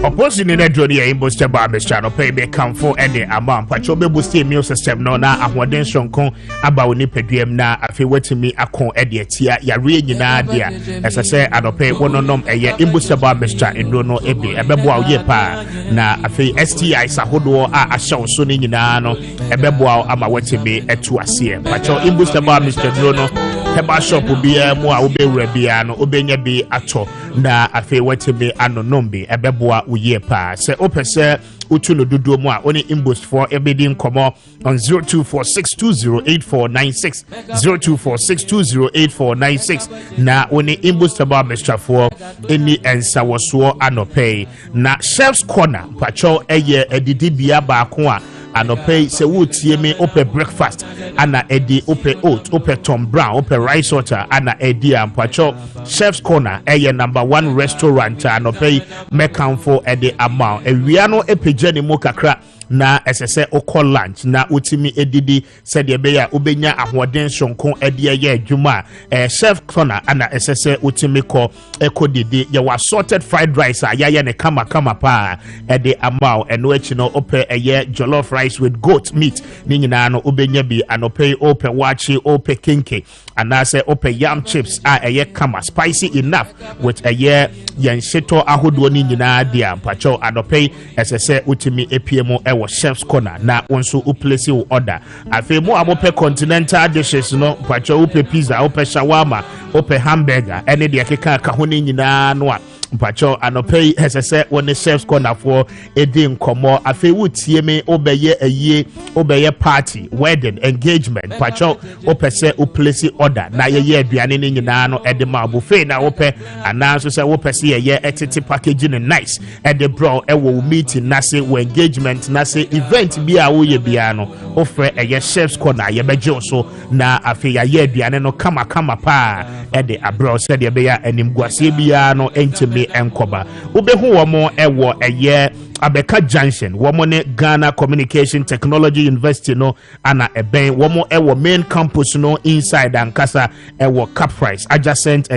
Opposing in a journey in Buster Barber's channel, pay me come for any amount. Pachobe Busti immune system no na ahwaden shonko about nipediem na afi wetimi akon ediatia ya renyina dia. As I say, I don't pay one nom a year in Buster Barber's channel in Dono Ebe, a beboa yepa na afi STI Sahodo a show suni no a beboa ama wetimi etuasie. Pacho in Buster Barber's channel. Heba shop will be a more ube rebiano, ubenya be ato na afe wetebe anonombi, ebeboa uye pa. Se opese utuno dudu mwa, only imboost for ebedin komo on 0246208496, 0246208496, na only imboost about Mr. for any ensa waswo anopay. Na Chef's Corner, pacho eye edidi biya bakwa. Anope se wotie me ope breakfast ana edi ope oat ope Tom Brown ope rice water ana edi ampacho Chef's Corner eye #1 restaurant anope mekan for edi amount ewiano epejani mo kakra na SSA oko lunch na utimi edidi said beya ubenya ahoden shonko edi eye adwuma Chef's Corner ana SSA utimi ko eko didi ye was sorted fried rice ya ne kama pa edi amount eno echi no ope eye jollof rice with goat meat ninyina no ubenya bi anope ope wachi ope kinke anase ope yam chips eye kama spicy enough with eye yenshito ahodo ninyina dia pacho anope SSA utimi epiemo ewo Chef's Corner na onso uplesi u order afi mo amope continental dishes no pacho ope pizza ope shawarma ope hamburger ene de keka ka ho ninyina no a pacho anope SSA won Chef's Corner for edin komo afi wutie me obeye eye obeye party wedding engagement pacho opese uplesi order na ye aduane ni nyina no edema buffet na ope ananso se opese ye etete packaging nice ede bro ewo meeting na se we engagement na se event bia wo ye bia no ofre eye Chef's Corner ye beje so na afi ye aduane no kama pa ede abro se de beya animguase bia no entime enkoba obehu wo mo ewo eye Abeka Junction, womone Ghana Communication Technology University no ana eben womo ewo main campus no inside Ankasa ewo Caprice adjacent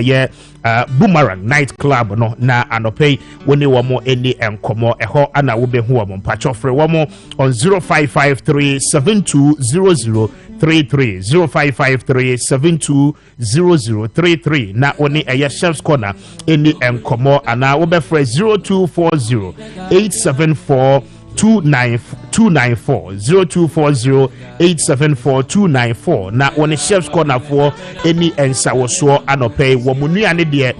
Boomerang night club no na anope woni womo eni enkomo eho ana wobehu womo pachofre womo on 0553720033 0553720033 na oni Chef's Corner eni enkomo ana wobefre 0240 874-294 na one Chef's Corner for any ensa woso anope womunuane de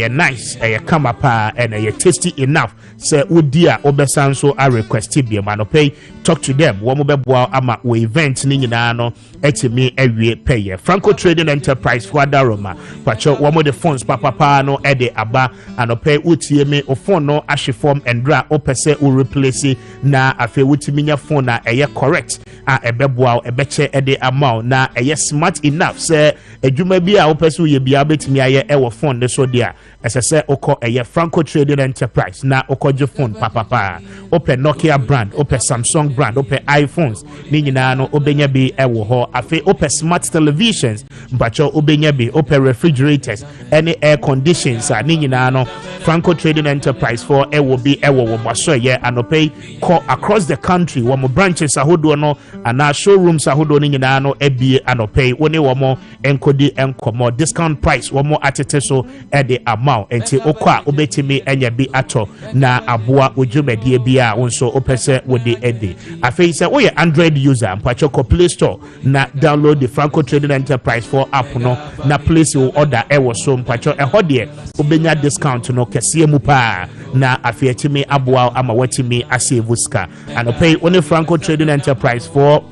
nice kama pa and tasty enough say udia obesanso a request bi anope talk to them womo beboa ama we event ni nyina no etimi awie pay Franco Trading Enterprise for Daroma pacho womo the phones papa no ede aba anope utie me o phone no ahwe form endra opese o replace na afi utiminya phone na correct a ebeboa ebeche ede amount na smart enough say adwuma bi a opese ye bia betimi aye ewo phone de so dia esese oko Franco Trading Enterprise na okoje phone papa open Nokia brand open Samsung brand open iPhones ni nyina no obenya bi ewo ho afi open smart televisions mpacho obenya bi open refrigerators any air conditions ni nyina no Franco Trading Enterprise for will be Waso ye anope call across the country wamo branches ahodo no and showrooms ahodo ni nyina no ebie anope woni wamo enkodi enkomo discount price wamo atete so the amount enti okwa obetimi enya bi ato na aboa odwumedie bia wonso opese wodi edi afei se we Android user mpacho ko Play Store na download the Franco Trading Enterprise for app no na place your order ewo so mpacho ehode obenya discount no kese mu pa na afei etimi aboa ama watimi asave ska anope only Franco Trading Enterprise for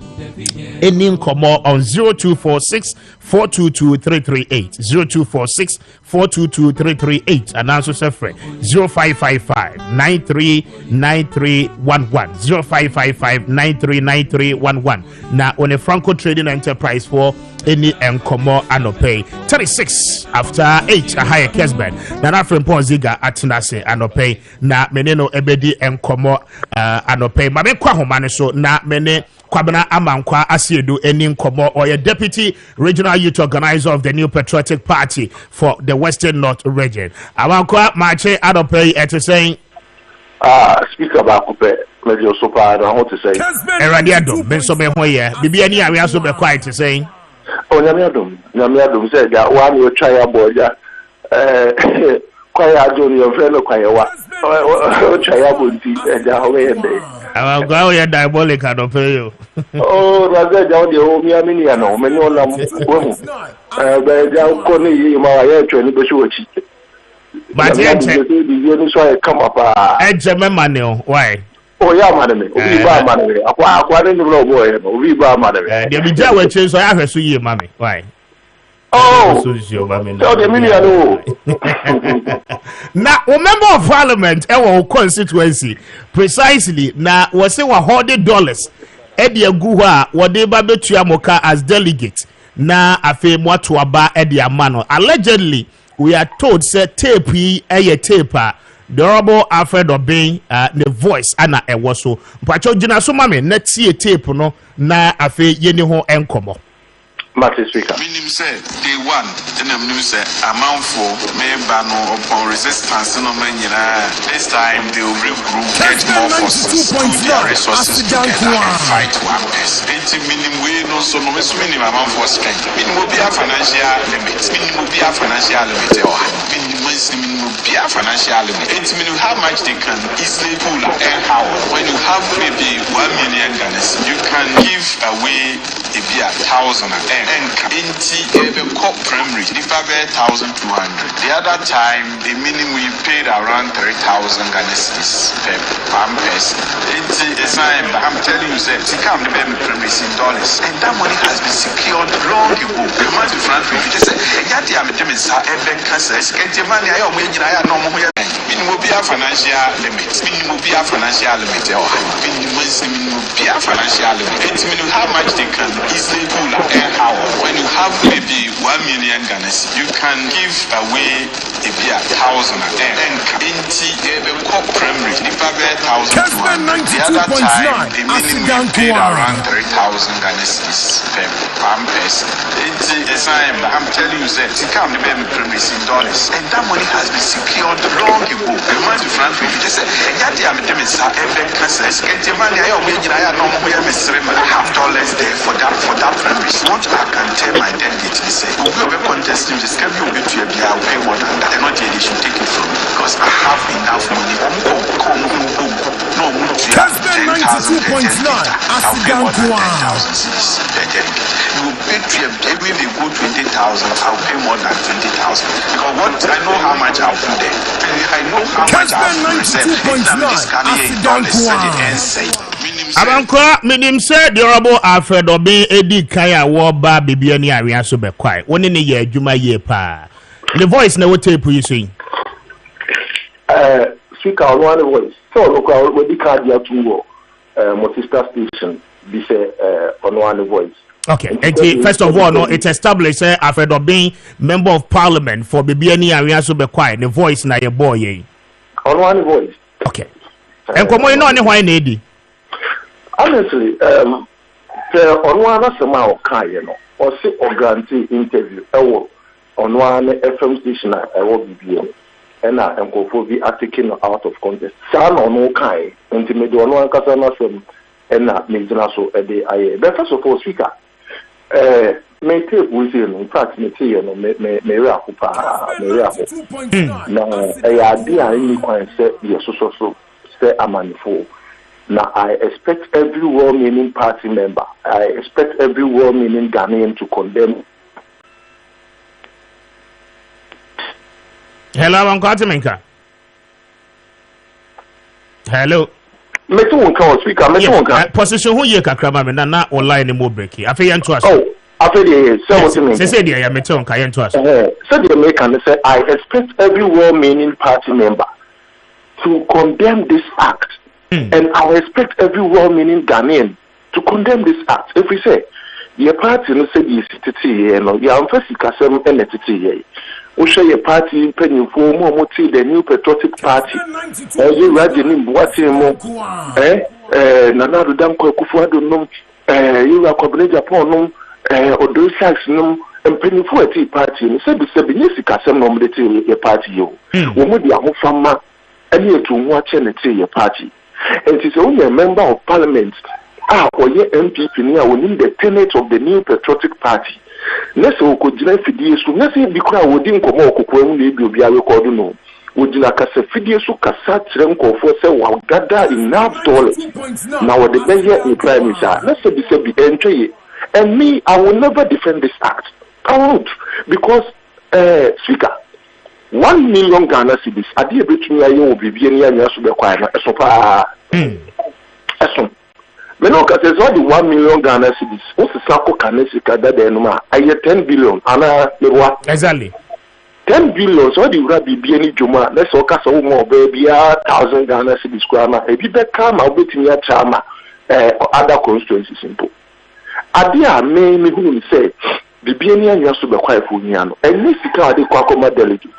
any nkomo on 0246 422 338 0246 422 338 and also sefre 0555 939311 0555 939311 na on a Franco Trading Enterprise for any nkomo anope 36 after 8 a higher Kessben na afren ponziga atinase anope na meneno ebedi nkomo anope mabe kwa homane so na mene Kwabena Amankwa Asiedu Eni Nkomo or a deputy regional youth organizer of the New Patriotic Party for the Western North region. Amankwa Maakye Adope at saying Speaker Bakupe, maybe also part I want to say Eradiado, Benso Behoye, Bibiani Ariaso be quiet to saying Oh Namiadum said that one will try a boy Kwaya Junior fellow Kwayawa Chayabunti and Yahweh. I'm going diabolic. I don't pay you. Oh, rather down the home Yaminiano, Manola, but down Connie, my train, but yet, you come up. Edge why? Oh, yeah, madam. We buy money. Acquiring the low boy, we buy money. There be jail which I have a sweet mammy. Why? Oh, so the million. Now, a member of parliament, our constituency, precisely now was saying $100. Eddie Guha, what they babetu Amoka as delegate. Now, a fame what to aba Eddie Amano. Allegedly, we are told, say, tape, a taper. The Honorable Alfred Obey, the voice, Anna Ewoso. Pacho Jina Sumame, let's see a tape, no, na afe yeniho enkomo. Master Speaker. Minim said day one, then I'm new said amount for membano upon resistance no manyina. This time they will regroup, get more forces, put their resources together and fight one person. 80 minimum way no so no minimum amount for strength. Minimum be a financial limit. Minimum be a financial limit. Minimum be a financial limit. 80 minimum how much they can easily pull out and how when you have maybe 1 million Ghanaians, you can give away if you are 1,000 and cop primary, if I 1,200. The other time, the minimum we paid around 3,000 Ghana cedis per person. I'm telling you, sir, to come to pay primary in dollars, and that money has been secured long ago. The money front we just say, "Yati am doing sa ebe cancer. Get your money. I am waiting. I no more. Minimum be a financial limit. Minimum be a financial limit. Minimum be a financial limit. It means how much they can easily pull out and how. When you have maybe 1 million Ghana, you can give away if you are 1,000 and cop primary, if I 1,000. The other time, the minimum paid around 3,000 Ghana per person. I'm telling you, sir, to come to pay primary in dollars, and that money has been secured long ago. The money front we just say, "Yati am doing sa ebe cancer. Get your money. I am waiting. I no more. I have dollars there for that primary. What I can tell my delegate is say, we will contest him. Just give you a bit to be I'll pay more than that. Not they should take it from because I have enough money. No, Kessben 92.9. I'll pay more than 10,000 cedis per delegate. You will pay every they go 20,000. I'll pay more than 20,000 because what I know how much I'll do there. I know how much I'll reserve. Abankwa minim said the Honorable Alfred Obey Edi Kaya Woba Bibiani Arian so be quiet. One in a year, Juma ye pa. The voice never tape you sing. Speaker on one voice. So local when the card you to Motista station be say on one voice. Okay, and first of all, no, it established Alfred Obey member of parliament for Bibiani Arian so be quiet. The voice na your boy ye. On one voice. Okay. And come on, no, why Nedi? Honestly, on one asema okaye no or say or guarantee interview on one FM station I will be and ɛna nkɔfoɔ are taken out of context saa na ɔno kae nti mede ɔno ankasa no asɛm ɛna megyina so ɛde ayɛ but first of all speaker me tape we say no in fact me say no me reako pa me reako na ɛyɛ ade a ɛni kwan sɛ yɛ so sɛ amanifo. Now, I expect every well-meaning party member, I expect every well-meaning Ghanaian to condemn. Hello, I'm Kwame. Hello. Speaker, position who you can na online in more breaking. I feel to us. Oh, I feel what you mean. Say, dear, I'm to us. So the American say, I expect every well-meaning party member to condemn this act. And I expect every well-meaning Ghanaian to condemn this act. If we say, your party no say the city, no, you are first kasem entity. We share your party penny for more the new patriotic party. You raging what Nana Danko Kufuado no, you are combined upon or those sacks no, and penny for a tea party. And said the Sabinisi kasem nominating your party. You would be a whole farmer and you to watch and your party. And it is only a member of parliament or your MPP near within the tenet of the new patriotic party. Let's say we could deny Fidias, let's say because we didn't come out when we be a record. No, would you like us a Fidias who Cassat Renko for say, well, gather enough dollars. Now, the measure in prime minister, let's say this will be entry. And me, I will never defend this act. I won't, because, Speaker. 1 million Ghana cedis. Adi ebetumi ayo obibi eni anya so be kwa na eso pa. Eso. Me no ka say so the 1 million Ghana cedis. O se sako kanesika da de no ma. Aye 10 billion ana mewa. Exactly. 10 billion so the ura bibi eni juma. Na so ka so mo be bia 1000 Ghana cedis kwa ma. E bi be ka ma obetumi a chama other constituencies simple. Adi a me hu say bibi eni anya so be kwa efunia no. Eni sika ade kwa koma delegate.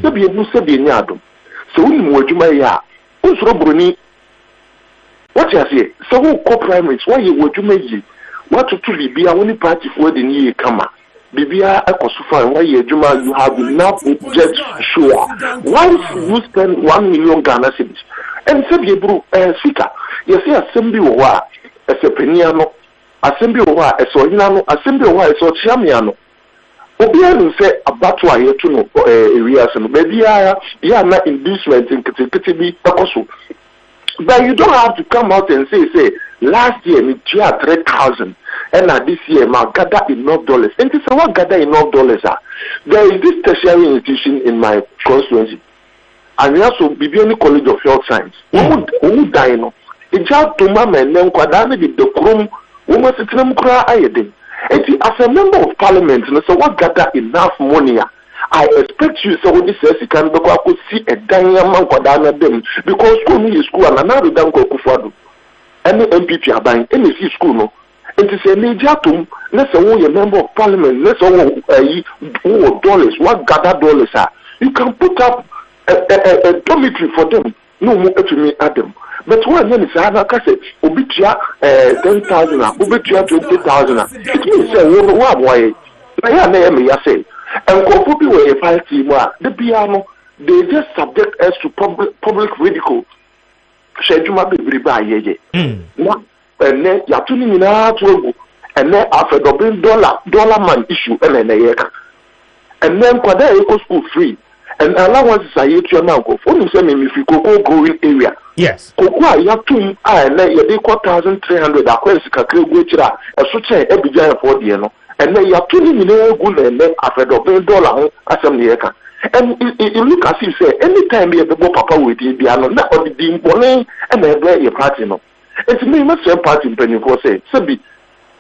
So be able to be nyadum. So we know Juma ya. Usro Bruni. What you say? So who co-primaries? Why you would you make? What to be only party for the new kama? Bibia Ekosufa. Why you Juma? You have enough just sure. Once you spend 1 million Ghana cedis, and so be able speaker. You see assembly wa as a peniano, assembly wa as original, assembly wa as chamiano. Obianu say about why you to know areas and maybe ya na inducement in Kitibi Takosu. But you don't have to come out and say last year we had 3,000 and this year ma gather enough dollars. And it's what gather enough dollars are. There is this tertiary institution in my constituency. And we also Bibiani College of Health Science. Who die no? It's just to mama and then kwadane the krum woman sitting kura ayedin. As a member of parliament, so what gather enough money? I expect you so when this says you can go could see a diamond kwadana them because school is school and another than go kufadu. Any MPP are buying any school no. It is a major tomb. Let's say a member of parliament. Let's say dollars. What gather dollars are? You can put up a dormitory for them. No more to me, Adam. But one is another say, Obitia 10,000, Obitia 20,000. It means one way. I am say, and Kofubi were a fire team. The piano, they just subject us to public ridicule. Shejuma be by ye. And then Yatuni Mina, and then after the dollar man issue, and then and then Kwada Eco School free. And allowances are yet to amount of only send me if you go growing area. Yes. Kokwa ya tum I let you de 4,300 akwesi kakre gwechira esoche ebija for the no. And then you 20 million good and then after the $1 asem ne yeka. And you look as if say anytime you be papa with the no na or the important and then your party no. It's me must say party penny for say be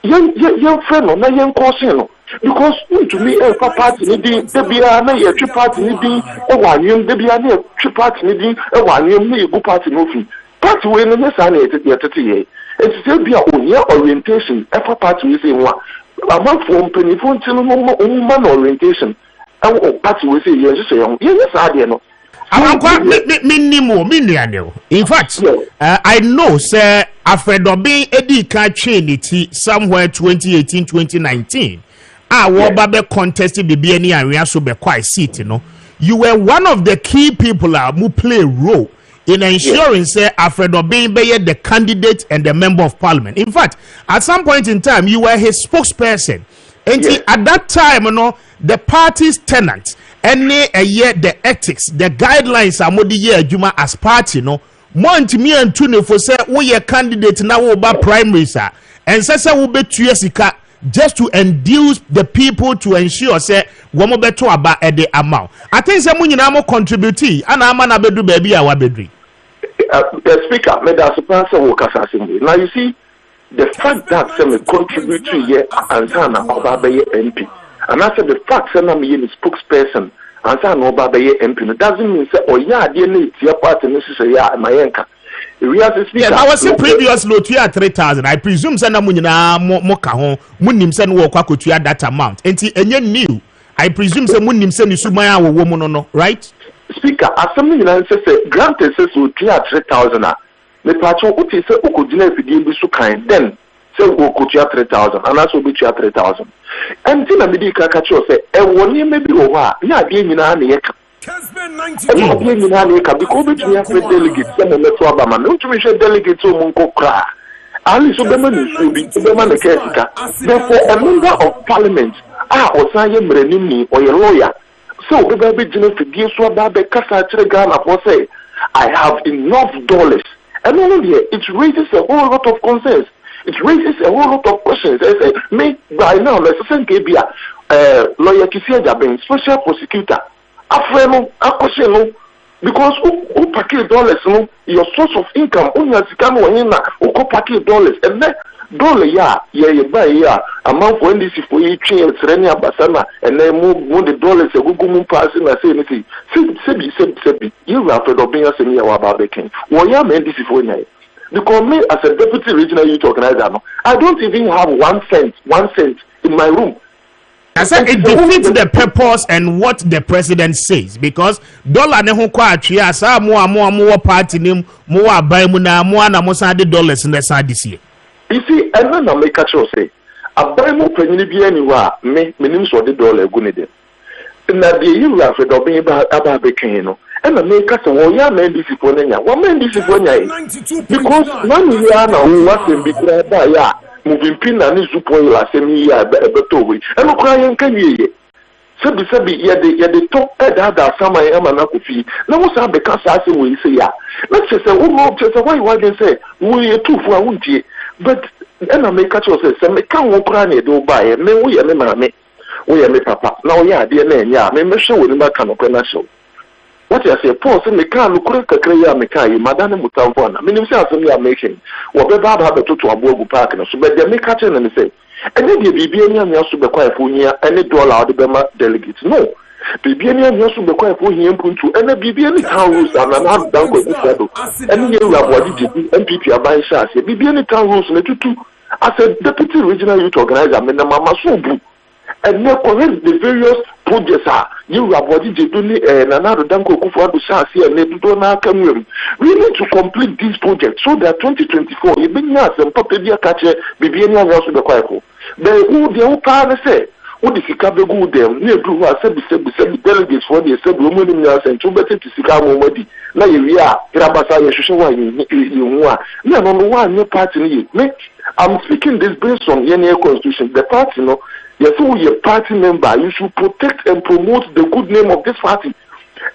young friend no na young cousin no. Because to me a party needing the be a trip party needing a 1 year, the be a trip party needing a 1 year, me go party no fee. Party when the sanity at 30 it's still be a 1 year orientation. Every party we say one. A month from penny phone to man orientation. And party we say yes, yes, I know. In fact, I know, sir, Alfred Obi Eddie Kachinity somewhere 2018, 2019. Wobabe contested BBN area so be quite seat, you were one of the key people who play a role in ensuring say Alfred Obeng be the candidate and the member of parliament. In fact, at some point in time, you were his spokesperson. And at that time, the party's tenants, any a year the ethics, the guidelines are more the year Juma as party, Monty me and Tune for say we a candidate now about primary sir. And say we be 2 years just to induce the people to ensure say we mo beto about the amount. I think say we na mo contribute and ama na bedu baby awa bedri. The speaker made a surprise workers assembly. Now you see the fact that some contribute to here and Sana Obabe MP. And I said the fact that I'm a spokesperson and Sana Obabe MP doesn't mean say oh yeah the need your party necessary my anchor. Yes, I was saying previous load to 3,000. I presume say na munyina mo ka ho munim say no kwa kotua that amount. Enti enye new. I presume say munim say ni sumaya wo mu no, right? Speaker, assembly na say granted says we 3,000. Me pacho uti say ukudina fidie bi su kan then say we kotua 3,000 and also be 3,000. Enti na me di ka cho say e woni me bi wo ha ya de nyina na ye ka Kessben because we have delegates, some of the Obama, no to share delegates who Munko cry. Ali Suberman is be Suberman the Kessika. Therefore, a member of parliament, or Sayam Renini or a lawyer. So, the baby general to give Swababe Kasa Ghana for say, I have enough dollars. And only it raises a whole lot of concerns. It raises a whole lot of questions. I say, me by now, let's say, lawyer Kisia Jabin, special prosecutor. Afreno, akosheno, because who package dollars, your source of income, who package dollars, and then dollar buy amount for NDC for each year, Serenia Basana, and then move the dollars, a Google passing and say anything. Sebi, you are afraid of being a senior about baking. Well, yeah, NDC for you. Because me, as a deputy regional youth organizer, I don't even have 1 cent in my room. I said it defeats the purpose and what the president says because dollar ne ho kwa atwe asa mo party nim mo aban mu na mo na mo sade dollars in the side this year. You see, and then I make a choice say aban mo panyin bi aniwa me nim so the dollar gu ne dem. Na the you are for doing aba bekin no. And I make a so ya men this for nya. What men this for nya? Because one year now what be by ya moving pin and is supposed last year beto we and no crying can ye sabi ye the top that some I am an akufi now was have because I say we say ya let's say why they say we too for won't ye but and I make a choice say me can wo cry do buy me we me papa now ya de na nya me show we never can no show what you say Paul say me can no kure kakre ya me kai madam mutamfo na me nim say asem ya making wo be ba to abogu park na so be dey make catch na me say ene dey bibia ni anya so be kwa efo hia ene dollar de be ma delegate no bibia ni anya so be kwa efo hia mpuntu ene bibia ni town rules na na dan ko do ene ye ru abodi di MPP aban sha se bibia ni town rules na tutu as a deputy regional youth organizer me na mama so bu and now correct the various projects you have what did you do and another danko kufu do shasi and do na kamwe. We need to complete this project so that 2024 you bring us and papa dia catch bibi any else be kwaiko the who the plan say who the sika be go dem na do who say delegates for the say we money na say to better to sika mo madi na ye wi a irabasa ye hwehwe wa you a na no one new party ni me I'm speaking this based on any constitution the party no. Yes, so you're a party member, you should protect and promote the good name of this party.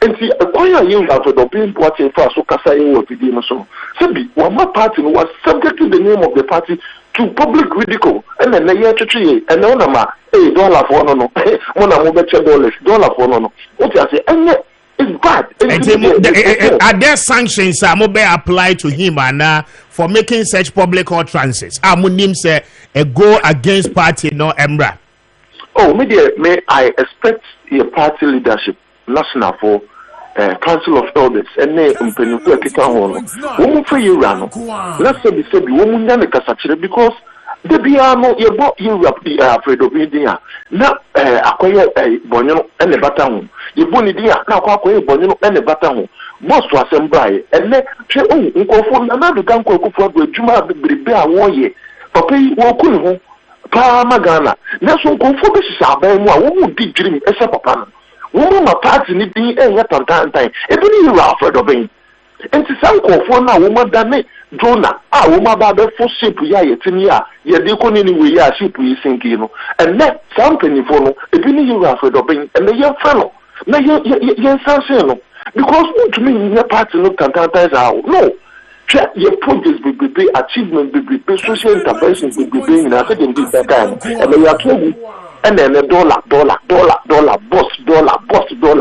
And see, acquire you have the being party for so Kasa or Pidima. So, Sebi, one more party was subjecting the name of the party to public ridicule. And then they had to tree, and no, $1 for no, $1 for no. What I say, and yet, it's bad. Are there sanctions applied to him and for making such public utterances? Amunim say a go against party no Emra. Oh, may I expect your party leadership, national for Council of Elders, and name Umpenuku Kitahono. Woman for you, Rano. Let's say, woman Yanaka because the Biano, you bought Europe, the Alfred of India. Now, acquire a Bono and a Baton. You bonidia, now acquire Bono and a Baton. Most was embry, and then, oh, another Ganko for Juma Bibia Warrior. Papa, Woku. Pa Magana. That's one confidence is a by one who did dream as a papa. woman my party ni bi enya tantan ebi ni you afraid of being enti sanko for na woman dane Jonah woman ba be for ship ya yetini a ye de ko ni we ya ship yi sinki no and net something for no ebi ni you afraid of being and ye fellow na ye sanse no because to me your party no tantan no your projects be achievement be social interventions be in a certain bit that time and they are told and then a dollar boss dollar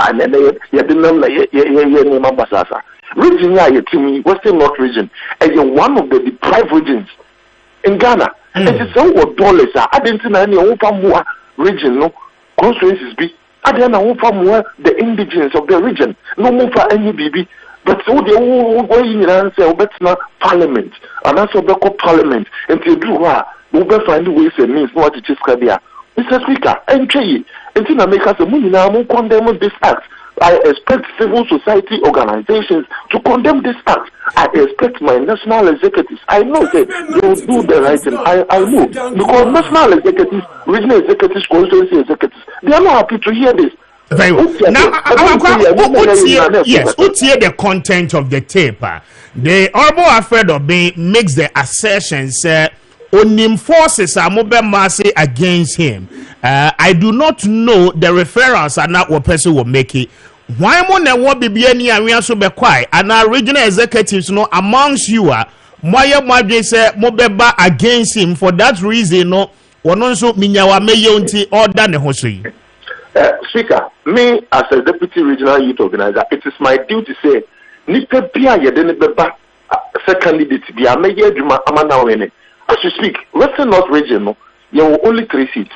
and then you didn't know Mambasasa region to me Western North region and you're one of the deprived regions in Ghana and it's so what dollars are I didn't know any more region no constituencies be I didn't know more the indigenous of the region no more for any BB. But so they go in and say, "That's not Parliament," and that's what Parliament. And they do what we will find ways and means what it is. Mr. Speaker, NJ, until I make us a money now, we condemn this act. I expect civil society organizations to condemn this act. I expect my national executives. I know that they will do the right thing. I know because national executives, regional executives, constituency executives, they are not happy to hear this. Very well. Now, yes, let's hear the content of the tape. The Honorable Alfred Obey makes the assertions Onim forces are mobile mercy against him. I do not know the referrals and not what person will make it. Why more than what be any and we are so be quiet and our regional executives know amongst you are Moya Madre say mobile against him for that reason. No, one also minyawa meyonti or done the hosui. Speaker, me as a deputy regional youth organizer, it is my duty to say, Nipe Pia Yedene Beba, candidate, be a major Juma Amana Wene. As you speak, Western North region, you have only 3 seats.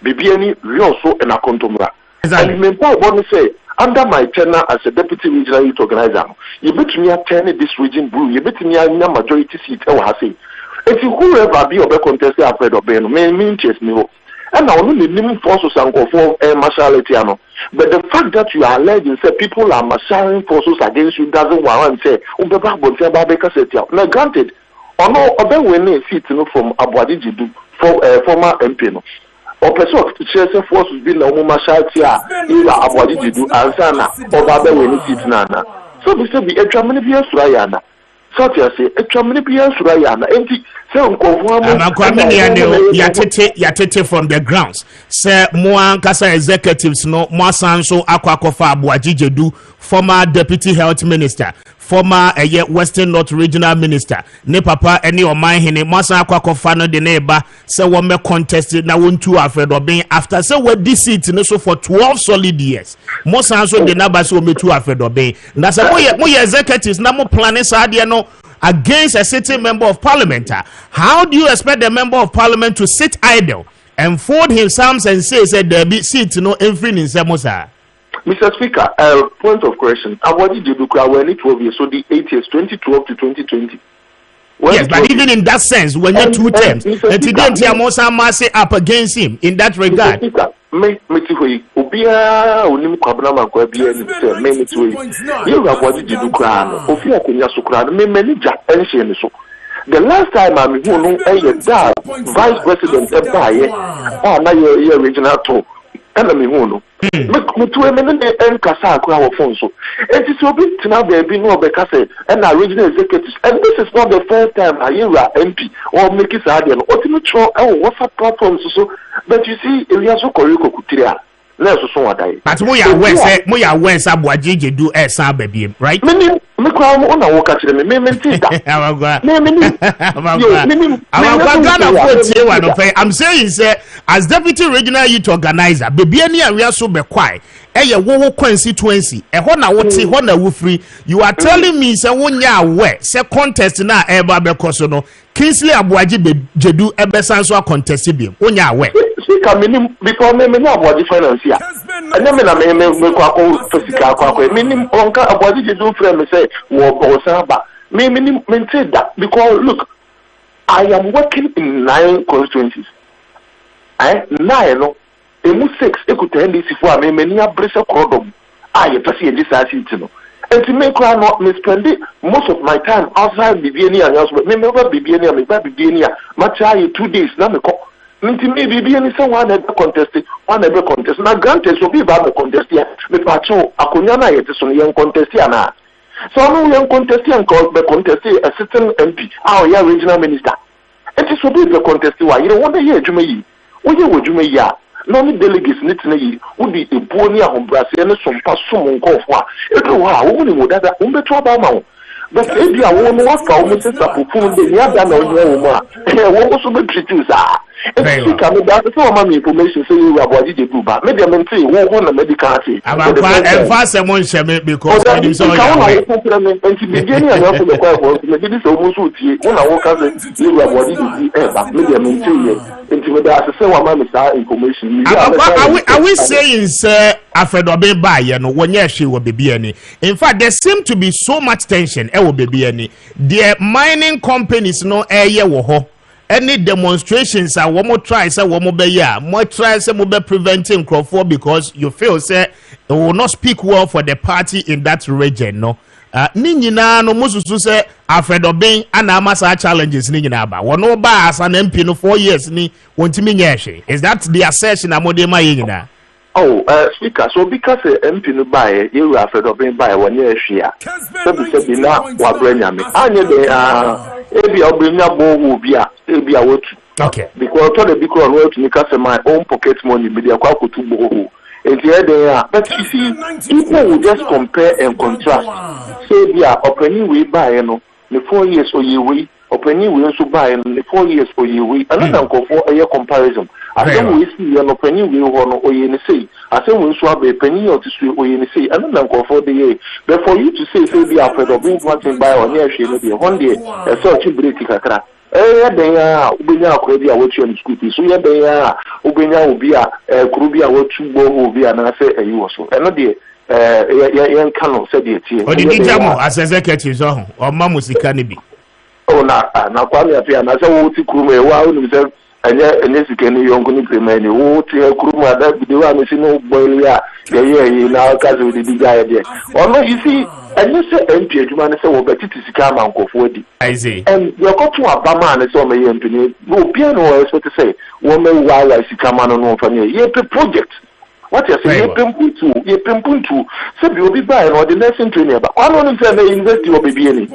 Bibiani, Rioso, and Akontomra. And you may want to say, under my tenure as a deputy regional youth organizer, you bet me a turn this region blue, you bet me a majority seat, I say. If you whoever be a contest, Alfred Obey, may mean chase me. And I only limit forces and go for marshality. But the fact that you are alleging say people are marshalling forces against you doesn't warrant say now granted, or no other way seat from Abuadi Jidu for former MP no. Or person to chase forces being no marshality either Abuadi Jidu and Sana or other way seat nana. So we say be a tremendous Rayana. So to say a tremendous Rayana empty. Yatete from the grounds. Say more Kasa executives no more Sanso Akwakofa Abuajijedu, former deputy health minister, former Western North regional minister. Ne papa any or my hene Masa Akwakofa no de neighbor say one me contested na won two Alfred Obey after say we this seat no so for 12 solid years. Mo Sanso de neighbor so me two Alfred Obey. Na say mo executives na mo planning sa de no against a sitting member of parliament. How do you expect the member of parliament to sit idle and fold himself and say there be seat no infring in Samosa? Mr. Speaker, point of correction. What did you do? When it 12 years, so the 8 years, 2012 to 2020. Yes, but even in that sense, when you're 2 terms, and today Samosa must say up against him in that regard. Me Ubia Unim Kwabna Kwabia me you have what did you do crown Ofia Kunya Sukran, me manager and so. The last time I'm vice president now you're regional tour. Enemy Hono. Me to a minute and Casa Fonso. It is so big to now there be no Becase and our regional executives. And this is not the first time I hear MP or make it Adian. Ultimate show, what's up platforms so. But you see, Eliaso Koriko Kutiria. Let's so what I. But we are when Sabuaji do a baby, right? Me crown on a walk at me, I'm saying, sir, as deputy regional youth organizer, baby, and we are so be quiet. Wo constituency, you are telling me, say, one year away, say contest na eba bekosono, Kingsley Abuaji Jedu Ebesanso contested him, 1 year away. Speaker, because me about the financier. And then me physical meaning onka Abuaji Jedu friend me say, me say that because look, I am working in 9 constituencies. 9 emu 6 ekutende sifo me many abrese kodom aye pese ye sasi ti no and to make crowd not me spend most of my time outside bibiani and else me never bibiani me ba bibiani ma try 2 days na me Nti maybe any someone ever contested, one ever contest. Now granted, so be about the contest here. Me pacho akonyana yet so young contest here na. So no young contest here called the contest a certain MP, our regional minister. It is so be the contest why you don't want to hear Jumeyi. What you would Jumeyi? No delegates need to would be a pony on Brazil and some pass some call for. It would that umbeto. But if you are one of our Mrs. Apupun, the other no what was the treatise are. If you come back, so many information say you are body to do, but maybe I'm saying, one of medical. I'm fast someone shall make because I do so. And to begin, I want to the quiet maybe this almost would see when I walk out and you are body to do, maybe I'm saying, into the say one man information. Are we saying, sir, after the buy and when yes, she will be any? In fact, there seems to be so much tension, will be any. The mining companies no air wo any demonstrations are one more try say one more be more try say more be preventing Crawford because you feel say it will not speak well for the party in that region no ni nyina no mususu say afredo ben ana amasa challenges ni nyina ba wono ba as an MP no 4 years ni wontimi nyehwe is that the assertion amode ma nyina. Oh, speaker, so because MP no buy, you are afraid of being by 1 year share. So because you know what bring me. And ebi obinya bo wo bia ebi awotu. Okay. Because to the big one to because my own pocket money be there kwa kutu bo. And the but you see people will just compare and contrast. Say bia opening we buy no the 4 years or year we opening we also buy no the 4 years or year we another go for a comparison. I think we see an opening we want or you say. I think we swap a penny or to sweep or you say another go for the year. But for you to say be afraid of being wanting by or near she maybe one day a sort of break kakra. Ubenya Krobia what you in school. So yeah, Ubenya Ubia, Krubia what you go be and I say a you also. And not the young Canon said it here. Or the Jamo as executives or Mamusika Nibi. Oh, now Kwame Appiah and I said, what you could wow himself. And yes, you can young many what Kuruma that the one is no boy, yeah, now cousin with the big idea. Or no, you see, and you say MP, you man say, well, but it is come uncle for it. I see. And you're got to a Bama and so many MP, no piano, as what to say, woman, why I see come on no family, ye project. What you say, ye pimpuntu, so you'll be buying or the lesson training, but I don't say the university will be any.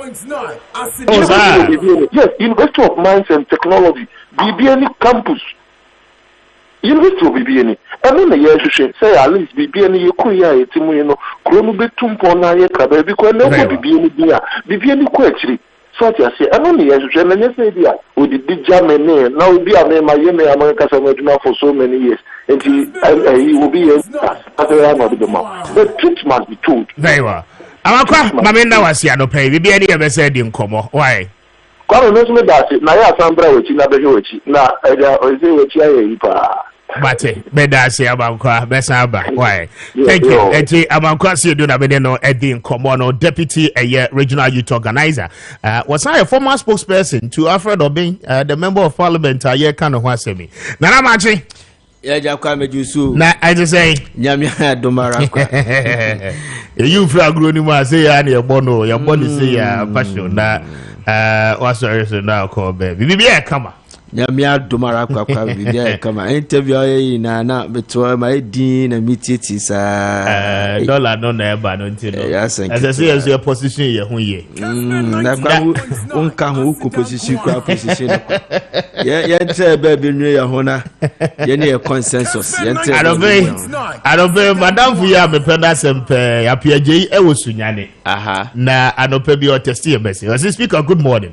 Yes, University of Mines and Technology. BBN campus. University of BBN. And then the year say at least BBN Yakuya, Timuino, Chrono Betumpona Yaka, because no BBN Bia, BBN Quetri. So I say, and only as you and say, with the big German name, now be a name, America for so many years, and he will be as the mouth. The truth must be told. Very well. I'm a craft, Mamma was here to pay. BBN ever said in Como. Why? Kwame no me that na ya sambra wechi na behe wechi na eja ozi wechi ayi pa bate be da se abankwa be samba why thank you enti abankwa se do na be no edin komo no deputy regional youth organizer was I a former spokesperson to Alfred Obin the member of parliament aye kan ho asemi na na machi ya ja kwa mejusu na I just say nyamia domara kwa you fra gro ni ma say ya na e bono ya body say ya passion na what's the now call baby bibi kama nyamia domara kwa bibi kama interview na betwa my din na mititi sa dollar no na eba no ntino as I say as your position ye hu ye na kwa unka hu ku position kwa position ye nte baby nwe ya hona ye ne consensus ye nte I don't be madam fu ya me peda sempe ya piaje e wosunyane na anope bi o test ye message as speaker good morning.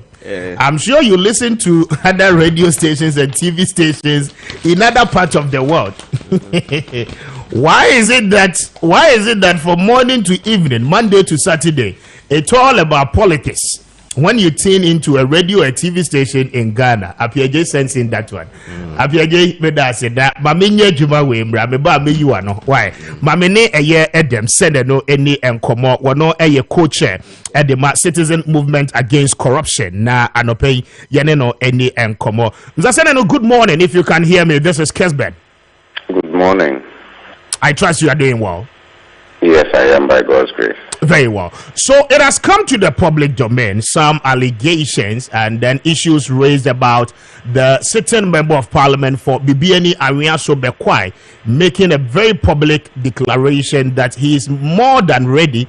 I'm sure you listen to other radio stations and TV stations in other parts of the world. Why is it that from morning to evening, Monday to Saturday, it's all about politics? When you tune into a radio or TV station in Ghana, Appiah sensing that one. Appiah meda said that Maminye Juma Wembra, me ba me you ano. Why? Mamene eye edem send no any enkomo wano eye co-chair at the citizen movement against corruption. Na anope yene no any enkomo. Mzasene no good morning if you can hear me. This is Kessben. Good morning. I trust you are doing well. Yes, I am by God's grace. Very well. So it has come to the public domain, some allegations and then issues raised about the sitting member of parliament for Bibiani Ariaso Bekwai making a very public declaration that he is more than ready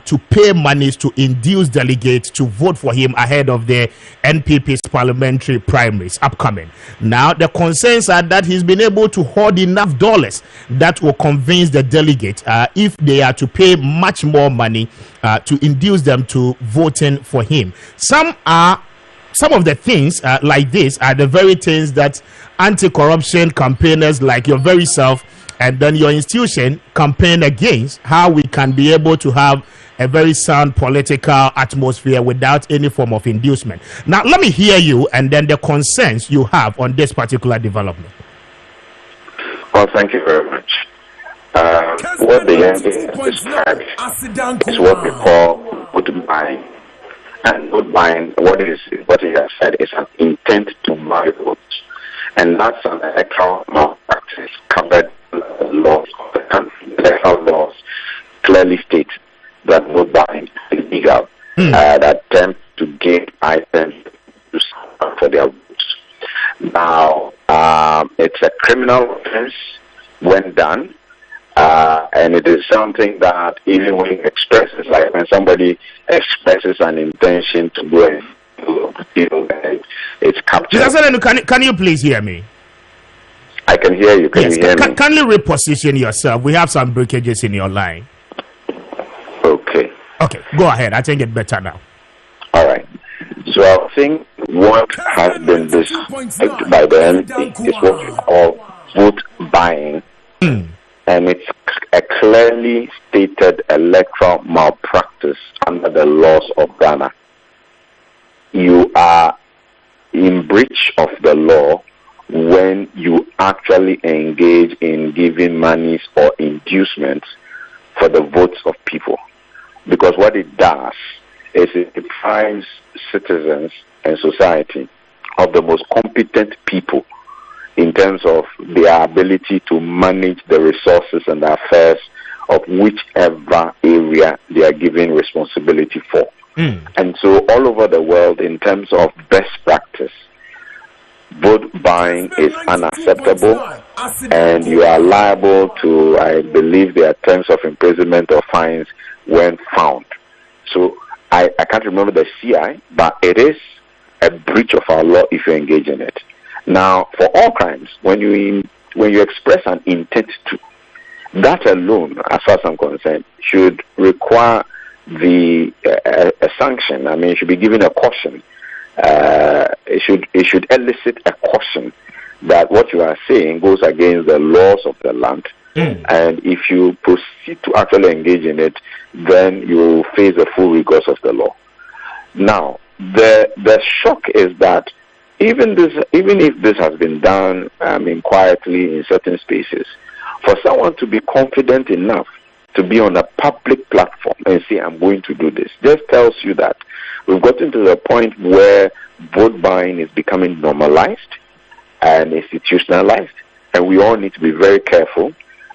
to pay monies to induce delegates to vote for him ahead of the NPP's parliamentary primaries upcoming. Now, the concerns are that he's been able to hoard enough dollars that will convince the delegate if they are to pay much more money to induce them to voting for him. Some of the things like this are the very things that anti-corruption campaigners like your very self and then your institution campaign against, how we can be able to have a very sound political atmosphere without any form of inducement. Now, let me hear you and then the concerns you have on this particular development. Well, thank you very much. What the MD has described is what we call vote buying. And vote buying, what he has said is an intent to buy votes. And that's an electoral malpractice covered laws of the country. Electoral laws clearly state that vote buying is illegal. That attempt to gain items for their votes. Now, it's a criminal offense when done, and it is something that even when expresses, like when somebody expresses an intention to go and it's captured. Can you please hear me? I can hear you. Can you hear me? Can you reposition yourself? We have some breakages in your line. Okay, go ahead. I think it's better now. All right. So I think what has been described by the MP is what we call vote buying, and it's a clearly stated electoral malpractice under the laws of Ghana. You are in breach of the law when you actually engage in giving monies or inducements for the votes of people. Because what it does is it deprives citizens and society of the most competent people in terms of their ability to manage the resources and the affairs of whichever area they are given responsibility for. And so all over the world, in terms of best practice, vote buying is unacceptable, and you are liable to, I believe, there are terms of imprisonment or fines when found. So I can't remember the CI, but it is a breach of our law if you engage in it. Now, for all crimes, when you express an intent to, that alone, as far as I'm concerned, should require a sanction. I mean, it should be given a caution. It should elicit a caution that what you are saying goes against the laws of the land, and if you proceed to actually engage in it, then you will face the full rigors of the law. Now, the shock is that even if this has been done, quietly in certain spaces, for someone to be confident enough to be on a public platform and say, I'm going to do this, just tells you that we've gotten to the point where vote buying is becoming normalized and institutionalized, and we all need to be very careful,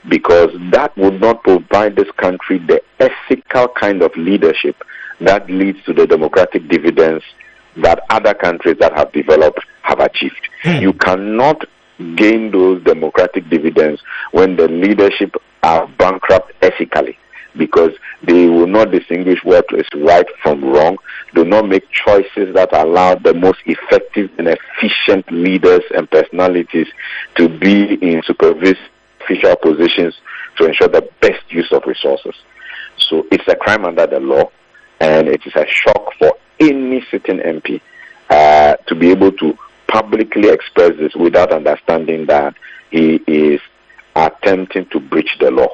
because that would not provide this country the ethical kind of leadership that leads to the democratic dividends that other countries that have developed have achieved. You cannot gain those democratic dividends when the leadership are bankrupt ethically, because they will not distinguish what is right from wrong, do not make choices that allow the most effective and efficient leaders and personalities to be in supervisory positions to ensure the best use of resources. So it's a crime under the law, and it is a shock for any sitting MP to be able to publicly express this without understanding that he is attempting to breach the law.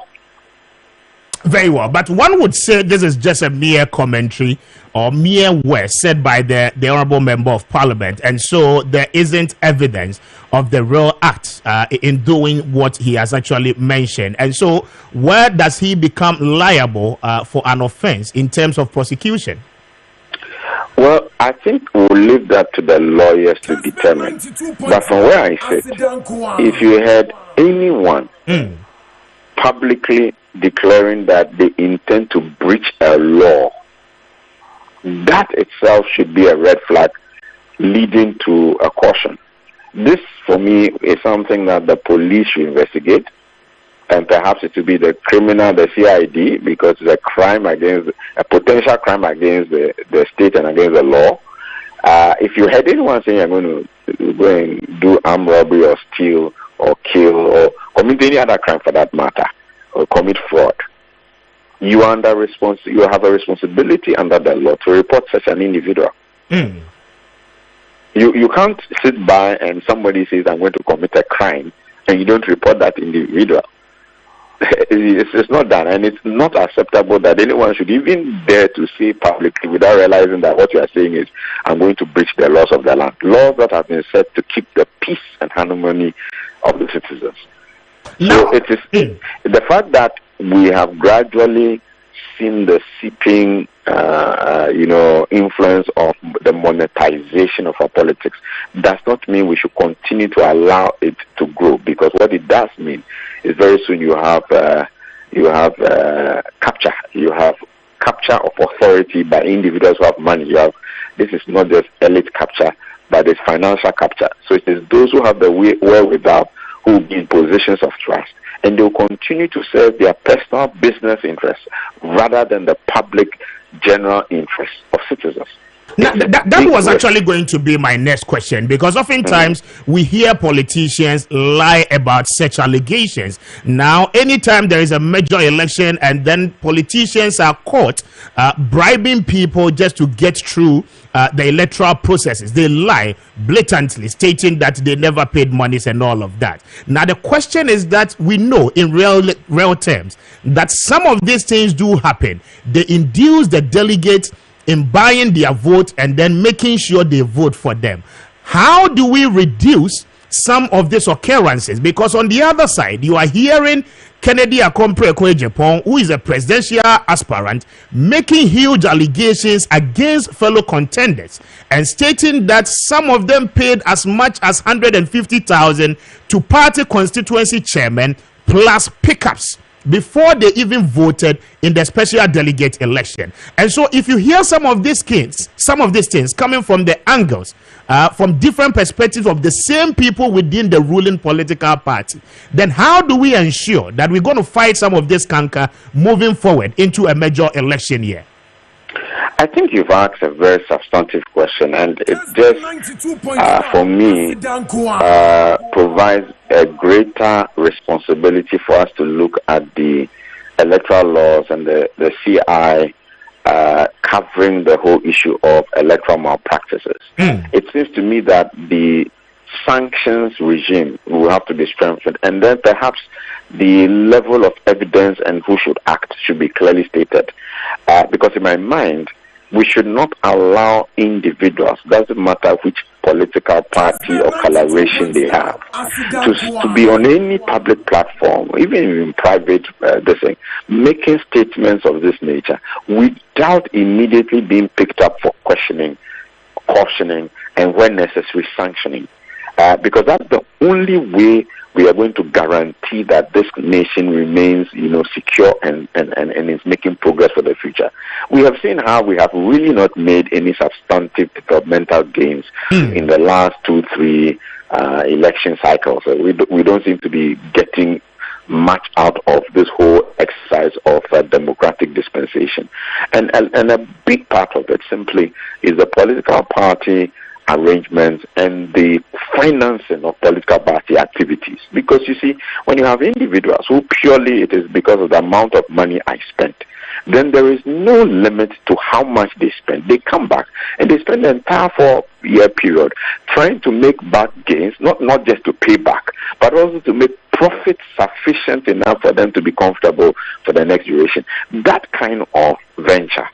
Very well, but one would say this is just a mere commentary or mere words said by the honorable member of parliament, and so there isn't evidence of the real act in doing what he has actually mentioned. And so where does he become liable for an offense in terms of prosecution? Well, I think we'll leave that to the lawyers to determine. But from where I sit, if you had anyone publicly declaring that they intend to breach a law, that itself should be a red flag leading to a caution. This, for me, is something that the police should investigate, and perhaps it will be the criminal, the CID, because it's a potential crime against the state and against the law. If you had anyone saying you're going to go and do armed robbery or steal or kill or commit any other crime for that matter, or commit fraud, you have a responsibility under the law to report such an individual. You can't sit by and somebody says I'm going to commit a crime and you don't report that individual. It's not done, and it's not acceptable that anyone should even dare to say publicly without realizing that what you are saying is I'm going to breach the laws of the land, laws that have been set to keep the peace and harmony of the citizens. So it is the fact that we have gradually seen the seeping influence of the monetization of our politics does not mean we should continue to allow it to grow, because what it does mean is very soon you have capture. You have capture of authority by individuals who have money. This is not just elite capture, but it's financial capture. So it is those who have the wherewithal who will be in positions of trust, and they will continue to serve their personal business interests rather than the public general interests of citizens. Now, that was actually going to be my next question, because oftentimes we hear politicians lie about such allegations. Now, anytime there is a major election and then politicians are caught bribing people just to get through the electoral processes, they lie blatantly, stating that they never paid monies and all of that. Now, the question is that we know in real terms that some of these things do happen. They induce the delegates in buying their vote and then making sure they vote for them. How do we reduce some of these occurrences? Because on the other side, you are hearing Kennedy Akompre Japan, who is a presidential aspirant, making huge allegations against fellow contenders and stating that some of them paid as much as 150,000 to party constituency chairmen plus pickups before they even voted in the special delegate election. And so if you hear some of these things coming from the angles, from different perspectives of the same people within the ruling political party, then how do we ensure that we're going to fight some of this canker moving forward into a major election year? I think you've asked a very substantive question, and it just, for me, provides a greater responsibility for us to look at the electoral laws and the CI covering the whole issue of electoral malpractices. It seems to me that the sanctions regime will have to be strengthened, and then perhaps the level of evidence and who should act should be clearly stated. Because in my mind, we should not allow individuals, doesn't matter which political party or coloration they have, to be on any public platform, even in private making statements of this nature without immediately being picked up for questioning, cautioning, and when necessary, sanctioning. Because that's the only way we are going to guarantee that this nation remains, secure and is making progress for the future. We have seen how we have really not made any substantive developmental gains in the last 2-3 election cycles. We don't seem to be getting much out of this whole exercise of democratic dispensation. And a big part of it simply is the political party arrangements and the financing of political party activities. Because you see, when you have individuals who purely it is because of the amount of money I spent, then there is no limit to how much they spend. They come back and they spend the entire 4-year period trying to make back gains, not just to pay back, but also to make profits sufficient enough for them to be comfortable for the next duration. That kind of venture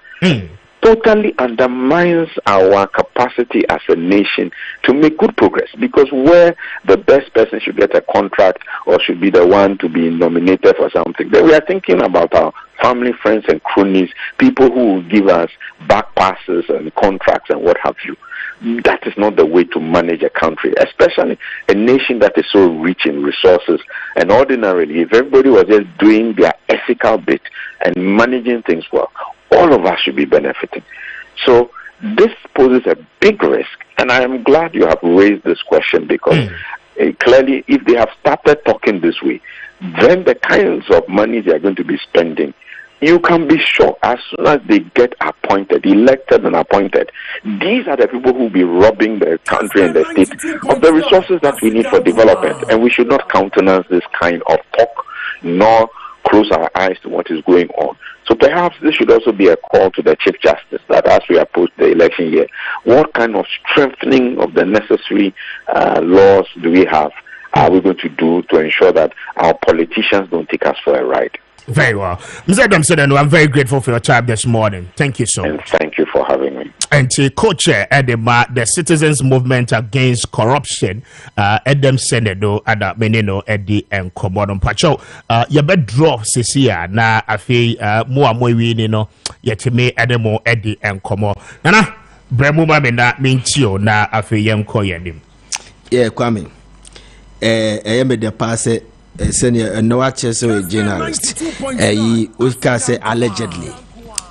totally undermines our capacity as a nation to make good progress, because where the best person should get a contract or should be the one to be nominated for something, then we are thinking about our family, friends, and cronies, people who will give us back passes and contracts and what have you. That is not the way to manage a country, especially a nation that is so rich in resources. And ordinarily, if everybody was just doing their ethical bit and managing things well, all of us should be benefiting. So this poses a big risk, and I am glad you have raised this question, because clearly, if they have started talking this way, then the kinds of money they are going to be spending, you can be sure as soon as they get appointed, elected and appointed, these are the people who will be robbing the country and the state of the resources that we need for development. And we should not countenance this kind of talk, nor close our eyes to what is going on. So perhaps this should also be a call to the Chief Justice that as we approach the election year, what kind of strengthening of the necessary laws do we have? Are we going to do to ensure that our politicians don't take us for a ride? Very well. Mr. Adamson, I'm very grateful for your time this morning. Thank you so much. Thank you for having me. And to co-chair the Citizens Movement Against Corruption, Edem Senedo, Ada Menino, Eddie, and Komodon Pacho. You better draw Cecilia, na afi, more winino, yet me Edemo, Eddie, and Komo. Nana, Bremuma Mena, Mintio, na afi, Yam Koyanim. Yeah, Kwame. I am the passe. Senior no access a journalist. We can say allegedly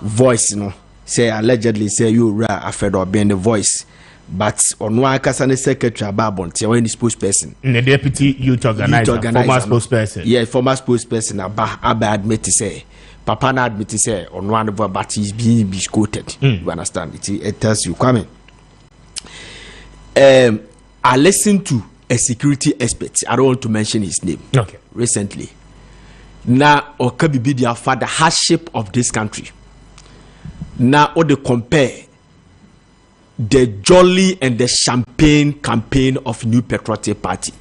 voice no say allegedly say you ra afraid of being the voice, but on one can secretary Babon when the spokesperson the deputy youth organizer former spokesperson, yeah, former spokesperson Abba admit to say Papa na admit to say on one of our but he's being quoted. You understand it tells you coming. I listened to a security expert, I don't want to mention his name, okay, recently. Now, or could be the father hardship of this country. Now, or they compare the jolly and the champagne campaign of New Patriotic Party.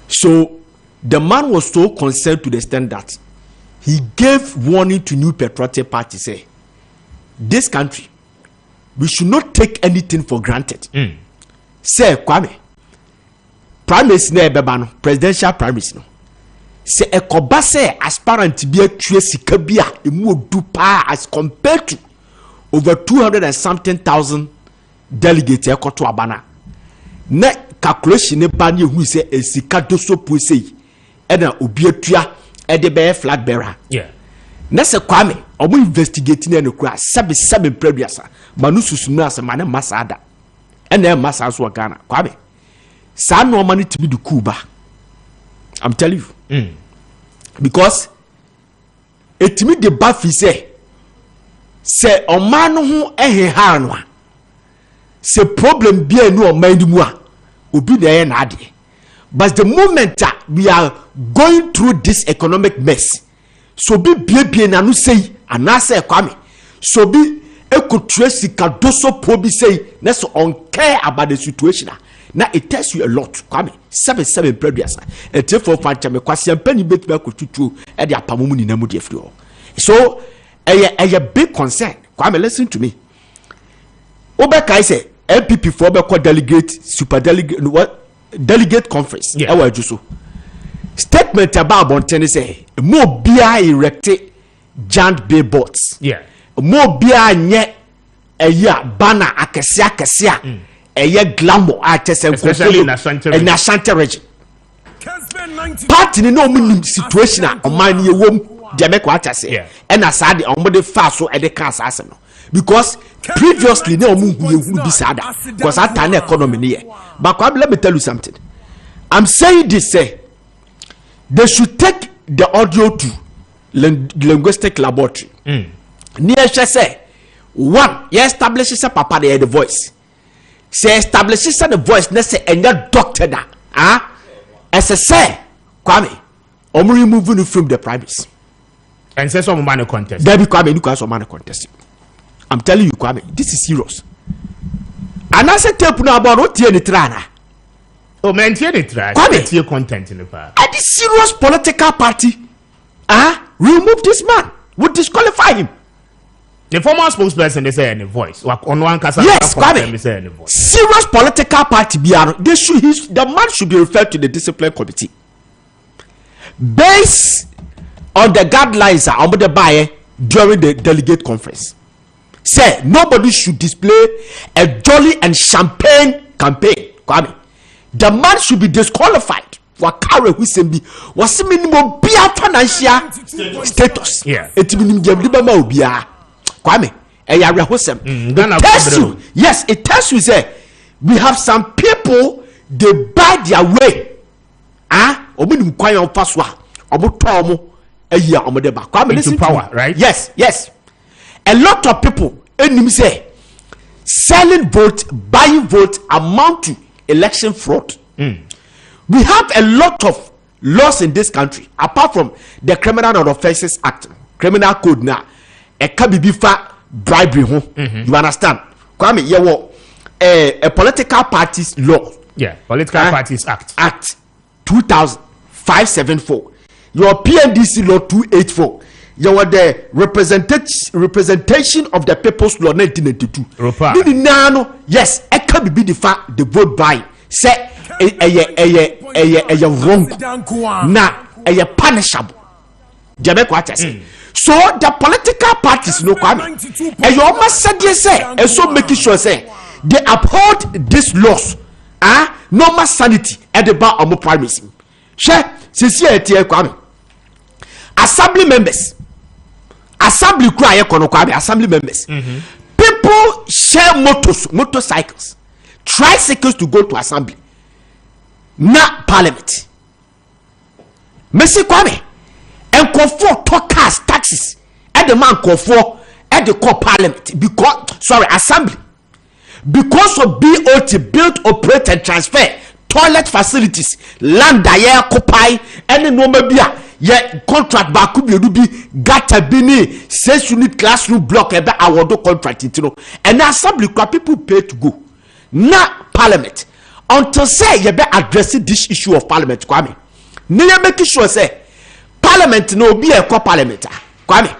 So, the man was so concerned to the extent that he gave warning to New Patriotic Party, say, this country, we should not take anything for granted. Say, Kwame, primaries na ebeba no presidential primaries no se ekoba se aspirant bi atue sika bi a emu odu pa as compared to over 200 and something thousand delegates ekoto abana na calculation ne ba ne hu se esika doso posei e na obi atua e de be flag bearer na se Kwame omo investigate na kura 7 previous manu susunu asema na masada e na masa so Ghana Kwame sa no money to be the Cuba. I'm telling you. Because it me the bafi say o man ho ha no a se problem bi anu o man mu a obi na na ade. But the moment we are going through this economic mess, so be bie na no say anase Kwame, so be ekotresi kadoso probi say na so on care about the situation. Now it tells you a lot. Kwame 7 previous. And therefore, me kwasi penny bet me akututu e de apamumu ni namu de afri. So a big concern. Kwame, listen to me. Obeka say MPP for be delegate super delegate what delegate conference. E wa juso. Statement about Bontene say mo bia erected giant billboards. Yeah. Mo bia nye banner akesia glamour especially in Ashanti region. Party no minimum situation on my near womb, Jamaica, and aside on the fast so at the cancer because previously no move would be sad because I turn economy here. But let me tell you something. I'm saying this say they should take the audio to linguistic laboratory. Near say one, you establishes a papa there the voice. Say establishes the voice necessary and your doctor da as I say Kwame removing you from the primaries and say some man contest there be Kwame because some man contest. I'm telling you Kwame, this is serious. And I said tape now about what the trana maintain it right Kwame content in the part and this serious political party remove this man would disqualify him. The former spokesperson they say any voice. On one case, yes, Kwame. Serious political party they should the man should be referred to the discipline committee based on the guidelines on the buyer during the delegate conference. say nobody should display a jolly and champagne campaign. Kwame, the man should be disqualified for carry who say be was minimum be financial status. Yeah, it minimum jabba obia. Kwame, yes, it tells you say we have some people they buy their way. Into power, right? Yes. A lot of people say selling vote, buying vote amount to election fraud. We have a lot of laws in this country apart from the Criminal Offences Act, Criminal Code now. A kabibifa bribery. You understand? Kwame, a political parties law. Yeah, Political Parties Act 2005-74. Your PNDC law 284. Your the representation of the people's law 1992. Yes, a kabibifa the vote buying. Say a wrong. Now a punishable. So the political parties no Kwame, and you almost said yes, and so making sure say they uphold these laws, normal sanity at the bar of more primacy. Share sincerity, Kwame. Assembly members, assembly cry, assembly members. People share motorcycles, tricycles to go to assembly, not parliament. Messi Kwame. And call for cars, taxes, and the man call for at the core parliament assembly because of BOT build, operate, and transfer toilet facilities, land that occupy any normal beer. Yet contract back could be gata bini 6 unit classroom block about our contract and assembly people pay to go not parliament until say you better addressing this issue of parliament. Kwame, never making sure say parliament no be a co-parliament. Kwame,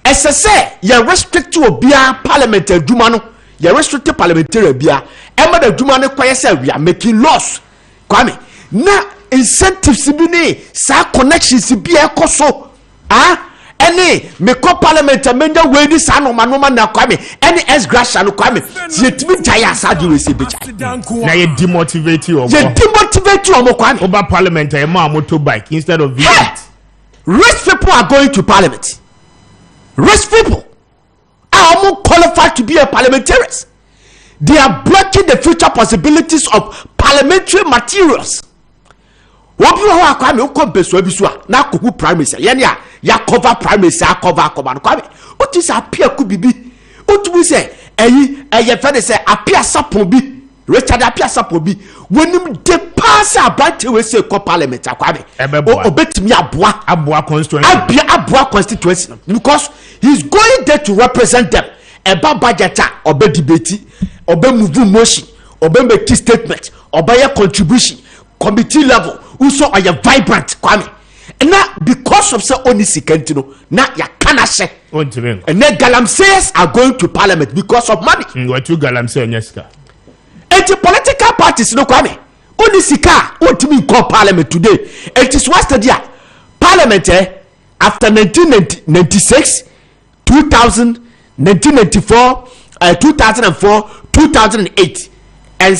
as I say, you restrict to be a parliament dumano, you restrict parliamentary beer, and the dumano choir say we are making laws. Kwame, na incentives be sa connections be a coso. Any me co-parliament amenda way this anoma na Kwame, any ex gratia no Kwame, yet me jaya sadu we see bicha. Na ye demotivate you Kwame. Over parliament a motorbike instead of it. Rich people are going to parliament. Rich people are more qualified to be a parliamentarians. They are blocking the future possibilities of parliamentary materials. What you are coming, you come now cover primacy. Ya cover primacy, cover. What is Appiah Kubi? What we say? A friend say Appiah Sapobi. Richard Appiah Sapobi. When you pass about to say co-parliament, obet me Abua constituency because he's going there to represent them. Eba budgeta, obe debate, obe move motion, obe make statement, obe contribution, committee level, also are you vibrant, Kwame. And now because of so only secondino, now ya cannot say. And then galamseyers are going to parliament because of money. What you galamsey Nyeska? The political parties no Kwame. Only sika what me call parliament today. It is what's the year parliament after 1996, 2000, 1994, 2004, 2008, and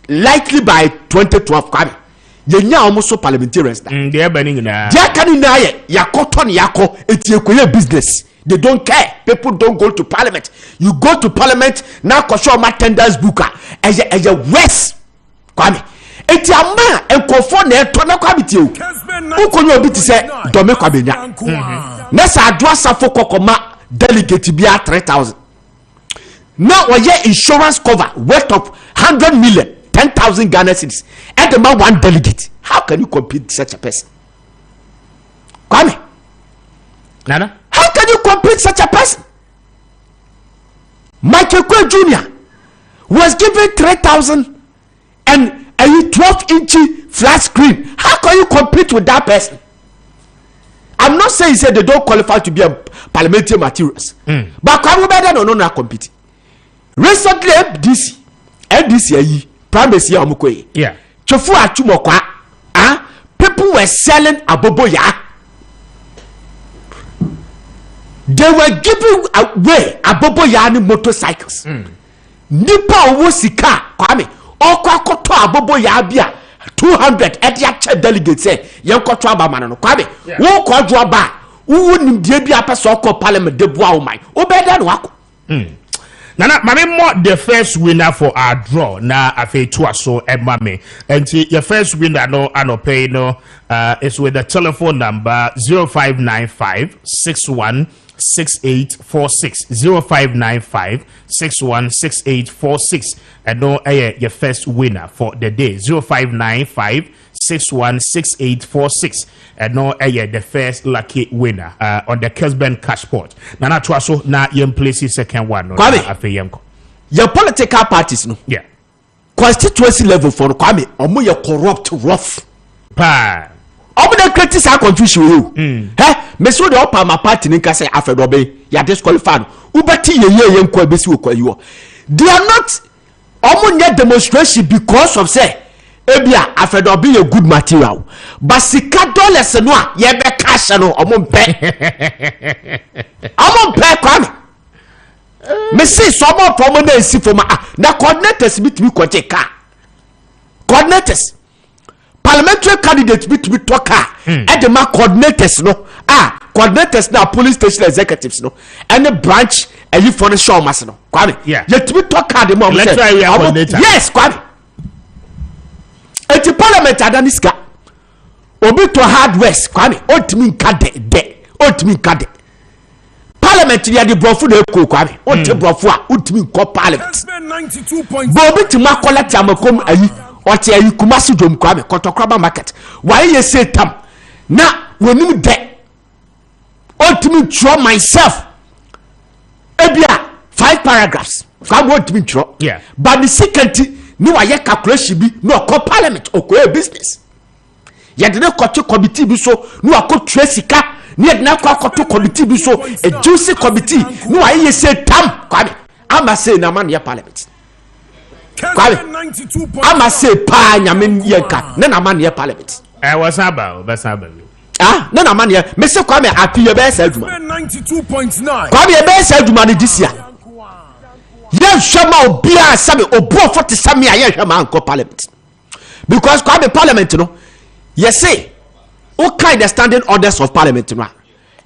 likely by 2012. Kwame, you almost so parliamentarians. They are burning now. They can yako it's business. They don't care. People don't go to parliament. You go to parliament now cause my tenders booker as a west. Kwame, it's a man and conform to na kwabiti o. Ukonyo obi ti say do me kwabenya. Nessa adwasa for kokoma delegate bia 3,000. Now we get insurance cover worth of 100 million, 10,000 Ghana cedis. And the man one delegate. How can you compete with such a person? Kwame, Nana? How can you compete such a person? Maakye Jr. was given 3,000 and a 12-inch flat screen. How can you compete with that person? I'm not saying they don't qualify to be a parliamentary materials, but Kwame better no compete. Recently, NDC primacy amukoye. Yeah. Chofu achumokwa. People were selling aboboya. they were giving away abobo yani motorcycles. Nipa owo sika Kwame okwakoto abobo ya bia 200 ediache delegates say yenkoto abamano no Kwame wo kodwo aba wo nimdie bia pese okọ parliament de boa oman obeda no wako. Nana mame more the first winner for our draw na afi to aso emame enti your first winner no anope no is with the telephone number 0595616846 0595616846 and no your first winner for the day 0595616846 and no the first lucky winner on the Kessben cash pot. Nana to aso na yem place second one no afi yemko. Your political parties no. Yeah. Constituency level for Kwame omo ye corrupt rough. Pa. Omo dey criticize our confusion you. Me so the upper my party nka say afedobe ya disqualified. Ubeti ye nko ebesi okwayiwo. They are not omo nye demonstration because of say ebia afedobe ye good material. But sika dollars no a ye be cash no omo mpe. Omo mpe Kwame. Me see some of them na esi for ma na coordinators bit me ko take car. Coordinators parliamentary candidates bit me to car and the ma coordinators no coordinators na police station executives no any branch and you for the show mas no Kwame yet me to car the mom yes Kwame et parliament adaniska obi to hard west Kwame otimi nkade parliament ya the brofo de ko Kwame ote brofo a otimi nko parliament bo obi ti makola ti amakom ayi ote ayi kumasi dom Kwame kotokraba market why ye say tam na wonim de otimi draw myself ebia 5 paragraphs Kwame otimi draw but the second ni wa ye calculation bi no ko parliament okọ business ye de ko committee bi so no akọ tresika ni edna kwa to committee bi so a juicy committee no aye say tam Kwame ama say na man ya parliament Kwame ama say pa nyame yenka na man ya parliament was about na man ya me say Kwame Appiah be say aduma 92.9 Kwame be say aduma ni this year ye shama obia sabe obo 40 sami aye hwema anko parliament because Kwame parliament no ye say what kind of standing orders of parliament no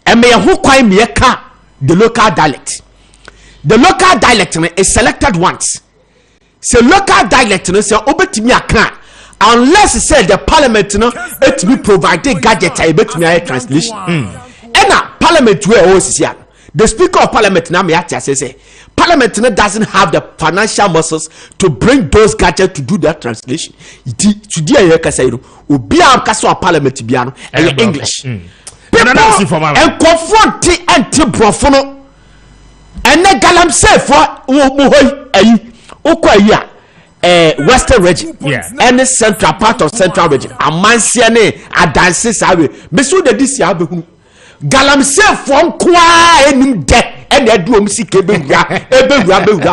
and me who kwai me ka the local dialect is selected once so local dialect no say obetimi aka unless say the parliament no it be provided gadget I bet me translation and parliament where all the speaker of parliament now me say parliament doesn't have the financial muscles to bring those gadgets to do that translation. Today I can say obi am kaso parliament bia no English. People and confront anti-brofo no and na galamsey for mo hoy ayi okwa western region and central part of central region amansia ne adanse sawe me so de this ya behunu galamsey for kwa enim de and they do musike bewura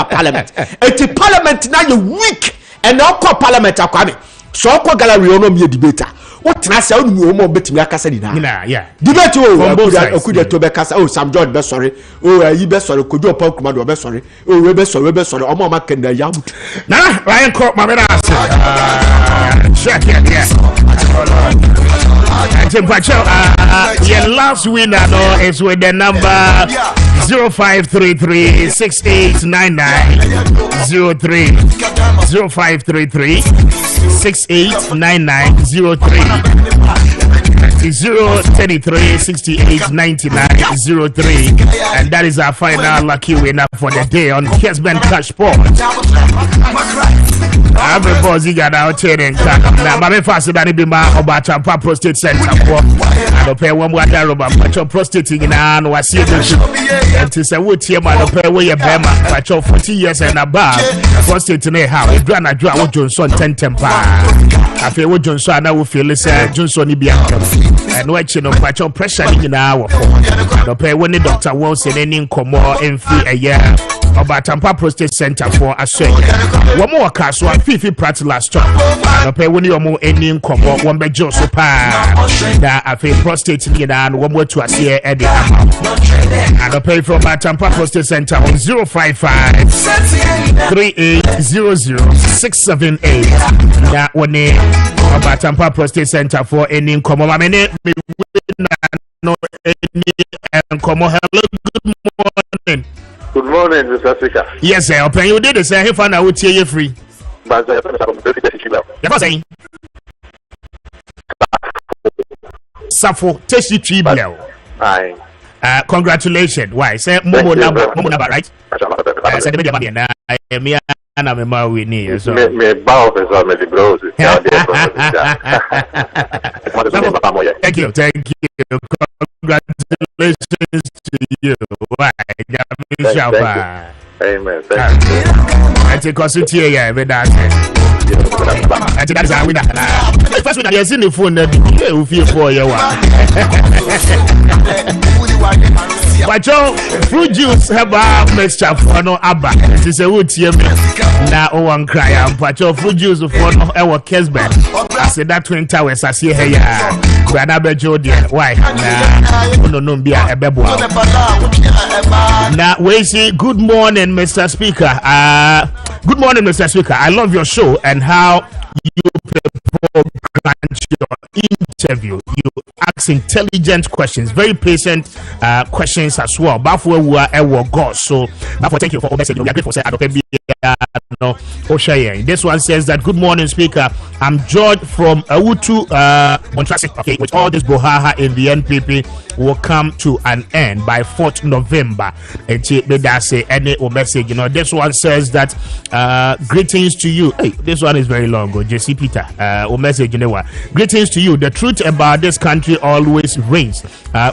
parliament eti parliament na you weak and now call parliament Kwame so call gallery ono me debater what na say onu mo betimi akasa di na debate okude to be kasa Sam George be sorry yi be sorry kojo pon kuma do be sorry we be sorry omo ma kan na ya na Ryan Court ma be na check your last winner no is with the number 0533-6899-03 0533-6899-03 033-6899-03 and that is our final lucky winner for the day on Kessben Cash Pot. Everybody got out here and now my fast than be my Obata prostate center and pay one more but prostate in an was here and to say what here man pay away a bema but 40 years and above prostate in a house grana draw Johnson 10 temper afi wo Johnson ana wo feel say Johnson ni bia and no echi no pacho pressure ni nyina wo for no pay when Dr. Wilson any nkomo emfi eye Oba Tampa Prostate Center for Aswenya. One more cast one Fifi Pratt last job. No pay when you more any nkomo one be Joseph that I feel prostate need and one more to us here at the and no pay from Tampa Prostate Center on 055 3800 678. That one Oba Tampa Prostate Center for any nkomo. I mean no any nkomo. Hello, good morning. Good morning, Mr. Speaker. Yes, sir. Open you did say if I now would you free. But You're saying Safo Testy Tree Bell. Aye. Congratulations. Why? Say Momo number, right? I said the media I am here and I'm a man we need. So me bow for some of the bros. Thank you. Congratulations to you. Why? Amen. Thank you. I take us to here, but that's I think that's how we know. First, when I see the phone, you feel for you. But your fruit juice have a mixture for no abba. It is a wood here. Now, one cry, but your fruit juice for no our Kessben. I said that twin towers, I see here. Brother Jodian, why? No, be a bebo. Now, we say good morning, Mr. Speaker. Good morning, Mr. Speaker. I love your show and how you program your interview. You ask intelligent questions, very patient questions as well. But where we are, God. So, thank you for all message. We are grateful. This one says that good morning, Speaker. I'm George from Awutu Montrasic. Okay, with all this bohaha in the NPP will come to an end by 4th November. And say any message. You know, this one says that greetings to you. Hey, this one is very long. JC Peter. Message. You know what? Greetings to you. The truth about this country always reigns.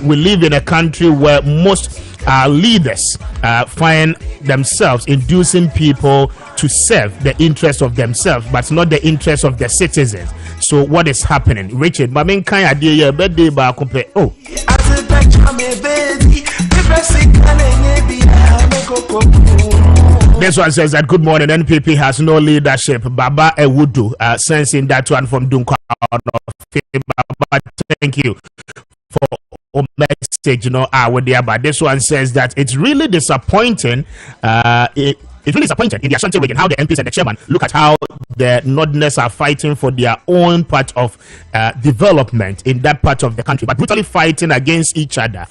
We live in a country where most leaders find themselves inducing people to serve the interest of themselves, but not the interest of the citizens. So what is happening? Richard, Mamin kind idea birthday ba compare. Oh. This one says that good morning. NPP has no leadership. Baba Ewudu, sensing that one from Dunkwa. Baba, thank you for message. You know, with there. But this one says that it's really disappointing. It's really disappointing in the Ashanti region how the MPs and the chairman look at how the Northerners are fighting for their own part of development in that part of the country, but brutally fighting against each other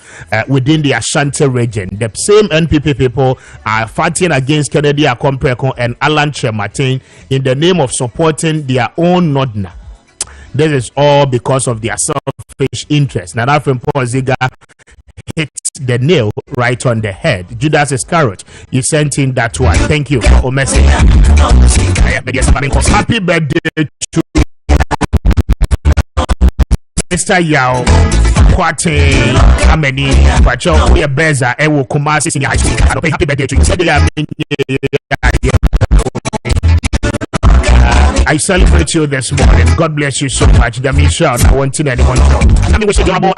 within the Ashanti region. The same NPP people are fighting against Kennedy Akompreko and Alan Chemartin in the name of supporting their own Northerner. This is all because of their selfish interest. Now, that from Paul Ziga hits the nail right on the head. Judas Iscariot, you sent in that one. Thank you for your message. Happy birthday to Mr. Yao Kwate Ameni Pacho. We are Beza Ewo Kumasi Senior High School. Happy birthday to you. I celebrate you this morning. God bless you so much. The Michelle, I want to anyone to know. Let me wish you about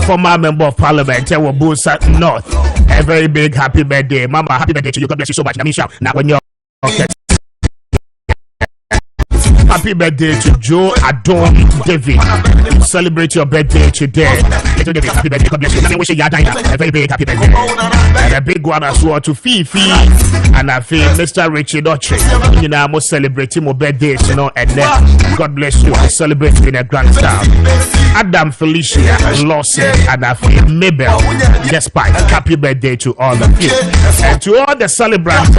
former member of parliament, Busa North. A very big happy birthday, Mama. Happy birthday to you. God bless you so much. The Michelle, now when you're okay. Happy birthday to Joe Adon David. Celebrate your birthday today. Happy birthday. God bless you. Let me wish you a very big happy birthday. And a big one as well to Fifi. And I feel Mr. Richard Oche. You know, I'm celebrating my birthdays, you know, and then God bless you. I celebrate in a grand style. Adam Felicia Lawson and I feel Mabel Despite. Happy birthday to all of you. And to all the celebrants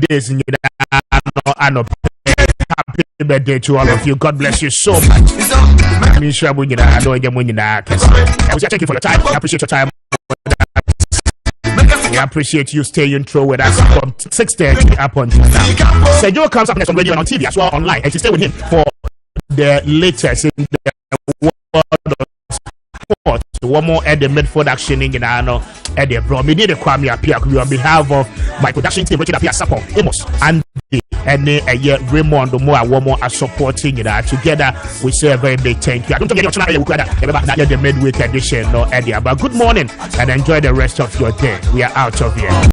birthdays in and happy birthday to all of you. God bless you so much. I'm sure I know you thank you for your time. I appreciate your time. We appreciate you staying through with us from 6:30 up until now. Sergio comes up next on radio and on TV as well online, and you stay with him for the latest in the world of sports one more at the midfield action in Ghana at the bro. We need a Kwame Appiah Kubi on behalf of my production team, Richard Appiah Sapo, Amos, and Raymond Moa, one more are supporting it. Together, we say a very big thank you. I don't think you're the midweek edition, no, Eddie. But good morning and enjoy the rest of your day. We are out of here.